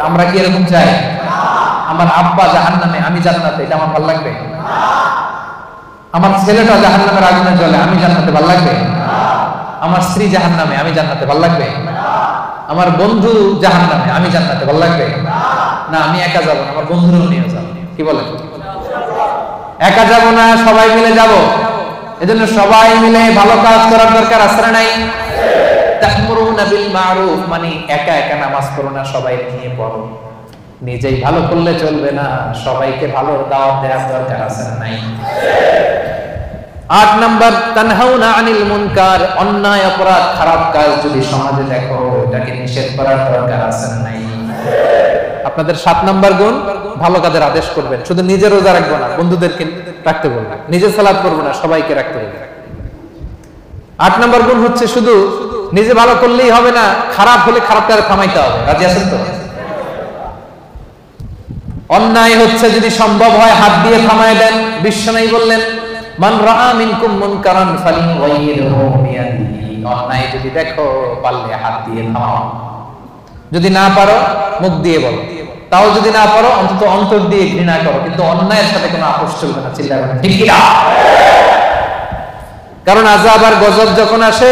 আমরা কি এরকম চাই? আমার আব্বা জাহান্নামে, আমি জান্নাতে, এটা আমার ভালো লাগবে? আমার ছেলেটা জাহান্নামের আগুনে জ্বলে, আমি জান্নাতে, ভালো লাগবে? আমার স্ত্রী জাহান্নামে, আমি জান্নাতে, ভালো লাগবে? আমার বন্ধু জাহান্নামে, আমি জান্নাতে, ভালো লাগবে? না, আমি একা যাব না, আমার বন্ধুরাও নিয়ে যাব। কি বলেন? একা যাব না, সবাই মিলে যাব। এজন্য সবাই মিলে ভালো কাজ করার দরকার আছে না নাই? তা'মুরুনা বিল মা'রুফ মানে একা একা নামাজ পড়ো না, সবাই নিয়ে পড়ো। নিজেই ভালো করলে চলবে না, সবাইকে ভালো দাওয়াত দেওয়ার দরকার আছে না নাই? 8 নাম্বার তানহাউনা আনিল মুনকার, অন্যায় অপরাধ খারাপ কাজ যদি সমাজে দেখো এটাকে নিষেধ করার দরকার আছে না নাই? আপনাদের 7 নাম্বার গুণ ভালো কাজের আদেশ করবেন, শুধু নিজে রোজা রাখবো না, বন্ধুদেরকে রাখতে বলবেন, নিজে সালাত করবো না, সবাইকে রাখতে বলবেন। 8 নাম্বার গুণ হচ্ছে শুধু নিজে ভালো করলেই হবে না, খারাপ হলে খারাপটা থামাইতে হবে। রাজি আছেন তো? অন্যায় হচ্ছে যদি সম্ভব হয় হাত দিয়ে থামায় দেন। বিশ্বনবী বললেন মান রাআ মিনকুম মুনকারান ফালিয়ুগাইয়িরহু বিয়াদিহি, অন্যায় যদি দেখো পারলে হাত দিয়ে থামাও, যদি না পারো মুখ দিয়ে বলো, তাও যদি না পারো অন্তত অন্তর দিয়ে ঘৃণা করো, কিন্তু অন্যায়ের সাথে কোনো আপোষ চলবে না। চিল্লাবেন ঠিক কি না? কারণ আযাব আর গজব যখন আসে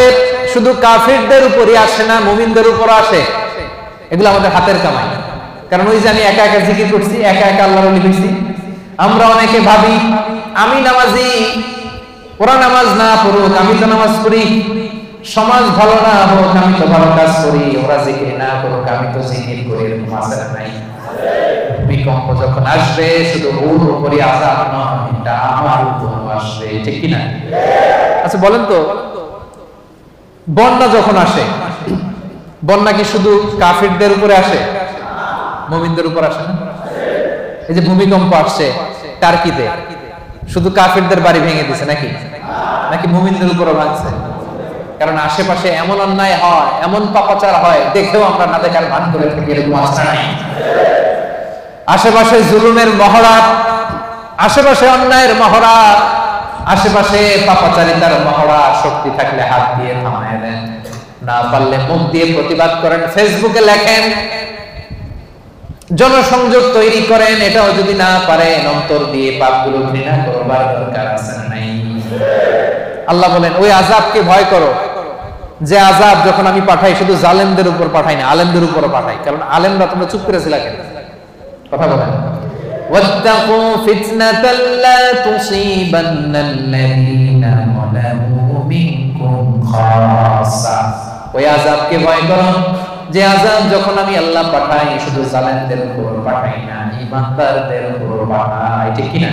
শুধু কাফিরদের উপরই আসে না, মুমিনদের উপর আসে। এগুলো আমাদের হাতের কামাই। কারণ ওই যে আমি একা একা জিকির করছি, একা একা আল্লাহর ওলি হইছি। আমরা অনেকে ভাবি আমি নামাজি, ওরা নামাজ না পড়ুক আমি তো নামাজ পড়ি, সমাজ ভালো না হোক আমি তো ভালো কাজ করি, ওরা জিকির না করুক আমি তো জিকির করি। এরকম আছে না নাই? ভূমিকম্প যখন আসবে শুধু ওর উপরই আযাব নয়, এটা আমার উপরও আসবে, ঠিক কি না? আচ্ছা বলেন তো, বন্যা যখন আসে, বন্যা কি শুধু কাফিরদের উপরে আসে, মুমিনদের উপর আসে না? এই যে ভূমিকম্প আসছে টার্কিতে, শুধু কাফিরদের বাড়ি ভেঙে দিছে নাকি? নাকি মুমিনদের উপরও ভাঙছে? কারণ আশেপাশে এমন অন্যায় হয়, এমন পাপাচার হয়, দেখেও আমরা না দেখার ভান করে থাকি। এরকম আছে নাই? আশেপাশে জুলুমের মহড়া, আশেপাশে অন্যায়ের মহড়া, আশেপাশে পাপাচারিতার মহড়া। শক্তি থাকলে হাত দিয়ে থামায় দেন, না পারলে মুখ দিয়ে প্রতিবাদ করেন, ফেসবুকে লেখেন, জনসংযোগ তৈরি করেন। এটাও যদি না পারেন অন্তর দিয়ে পাপগুলো ঘৃণা করবার দরকার আছে না নাই? আল্লাহ বলেন ওই আযাবকে ভয় করো যে আযাব যখন আমি পাঠাই শুধু জালেমদের উপর পাঠাই না, আলেমদের উপর পাঠাই। কারণ আলেমরা তোমরা চুপ করেছিলা কেন? কথা বলেন। ওয়াত্তাকু ফিতনাতাল লা তুসিবান্নাল্লাযীনা যালামু মিনকুম খাসসা। ওই আযাবকে ভয় করো যে আযাব যখন আমি আল্লাহ পাঠাই শুধু জালেমদের উপর পাঠাই না, ঈমানদারদের উপর পাঠাই। ঠিক কি না?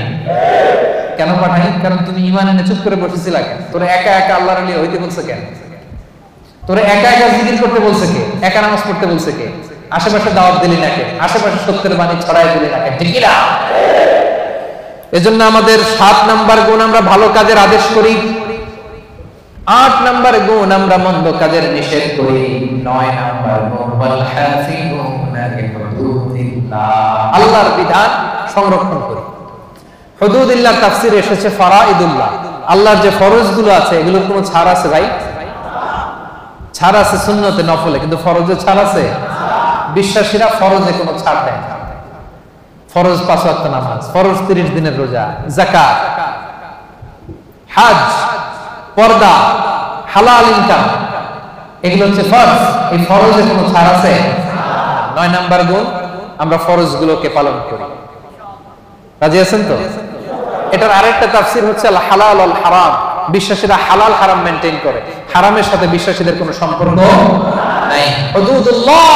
কেন পাঠাই? কারণ তুমি ঈমান এনে চুপ করে বসেছিলা কেন? তোরে একা একা আল্লাহর ওলি হইতে বলছে কেন? তোরে একা একা জিকির করতে বলছে কে? একা নামাজ পড়তে বলছে কে? আশেপাশে দাওয়াত দিলি না কে? আশেপাশে সত্যের বাণী ছড়াই দিলি না কে? ঠিক কি না? এজন্য আমাদের 7 নাম্বার গুণ আমরা ভালো কাজের আদেশ করি, 8 নাম্বার গুণ আমরা মন্দ কাজের নিষেধ করি, 9 নাম্বার গুণ ওয়াল হাফিজুনা লিহুদুদিল্লাহ, আল্লাহর বিধান সংরক্ষণ করি। হুদুদিল্লাহ তাফসীরে এসেছে ফারাইদুল্লাহ, আল্লাহর যে ফরজগুলো আছে এগুলোর কোনো ছাড় আছে ভাই? ছাড় আছে সুন্নতে নফলে, কিন্তু ফরজে ছাড় আছে? বিশ্বাসীরা ফরজে কোনো ছাড় দেয় না। ফরজ 5 ওয়াক্ত নামাজ, ফরজ 30 দিনের রোজা, যাকাত, হজ, পর্দা, হালাল ইনকাম, এগুলো হচ্ছে ফরজ। এই ফরজে কোনো ছাড় আছে? 9 নাম্বার গুণ আমরা ফরজগুলোকে পালন করি। রাজি আছেন তো? এটার আরেকটা তাফসীর হচ্ছে আল হালাল ওয়াল হারাম, বিশ্বাসীরা হালাল হারাম মেইনটেইন করে, হারামের সাথে বিশ্বাসীদের কোনো সম্পর্ক নাই। হুদুদুল্লাহ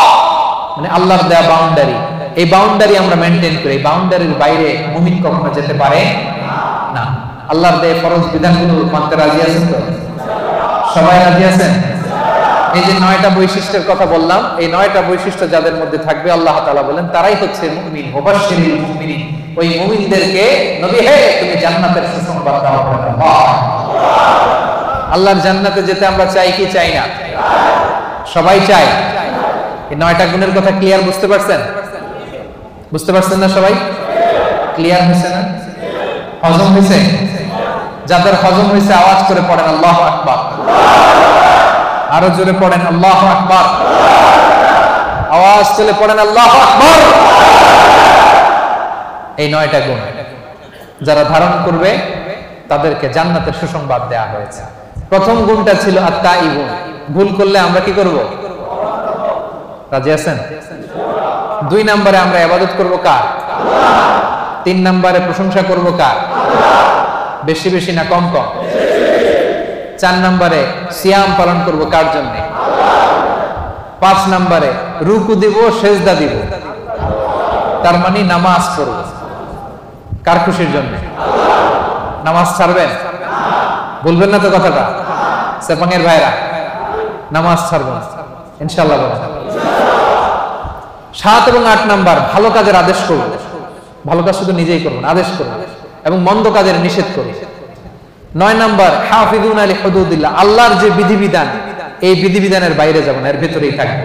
মানে আল্লাহর দেয়া বাউন্ডারি, এই বাউন্ডারি আমরা মেইনটেইন করি। এই বাউন্ডারির বাইরে মুমিন কখনো যেতে পারে না। আল্লাহর দেয়া ফরজ বিধানগুলো মানতে রাজি আছেন তো? সবাই রাজি আছেন? এই যে 9টা বৈশিষ্ট্যের কথা বললাম, এই 9টা বৈশিষ্ট্য যাদের মধ্যে থাকবে আল্লাহ তাআলা বলেন তারাই হচ্ছে মুমিন। মুবাশশিরিল মুমিনিন, ওই মুমিনদেরকে নবী হে তুমি জান্নাতের সুসংবাদ দাও। আল্লাহর জান্নাতে যেতে আমরা চাই কি চাই না? সবাই চাই। এই 9টা গুণের কথা ক্লিয়ার বুঝতে পারছেন? বুঝতে পারছেন না সবাই? ক্লিয়ার হয়েছে না? হজম হয়েছে? যাদের হজম হয়েছে আওয়াজ করে পড়েন আল্লাহু আকবার। আরো জোরে পড়েন আল্লাহু আকবার। আওয়াজ তুলে পড়েন আল্লাহু আকবার। এই 9টা গুণ যারা ধারণ করবে তাদেরকে জান্নাতের সুসংবাদ দেয়া হয়েছে। প্রথম গুণটা ছিল আত-তাইবুন, ভুল করলে আমরা কি করব? রাজি আছেন? 2 নম্বরে আমরা ইবাদত করব কার? 3 নম্বরে প্রশংসা করব কার? বেশি বেশি না কম কম? 4 নম্বরে সিয়াম পালন করব কার জন্য? 5 নম্বরে রুকু দিব, সেজদা দিব, তার মানে নামাজ পড়ব কার খুশির জন্য? নামাজ ছাড়বেন? বলবেন না তো কথাটা? সেপাঙের ভাইরা নামাজ ছাড়বেন ইনশাআল্লাহ বলেন। 7 এবং 8 নাম্বার ভালো কাজের আদেশ করব, ভালো কাজ শুধু নিজেই করব না, আদেশ করব, এবং মন্দ কাজের নিষেধ করব। 9 নাম্বার হাফিজুনা লিহুদুদিল্লাহ, আল্লাহর যে বিধিবিধান এই বিধিবিধানের বাইরে যাব না, এর ভেতরেই থাকবো।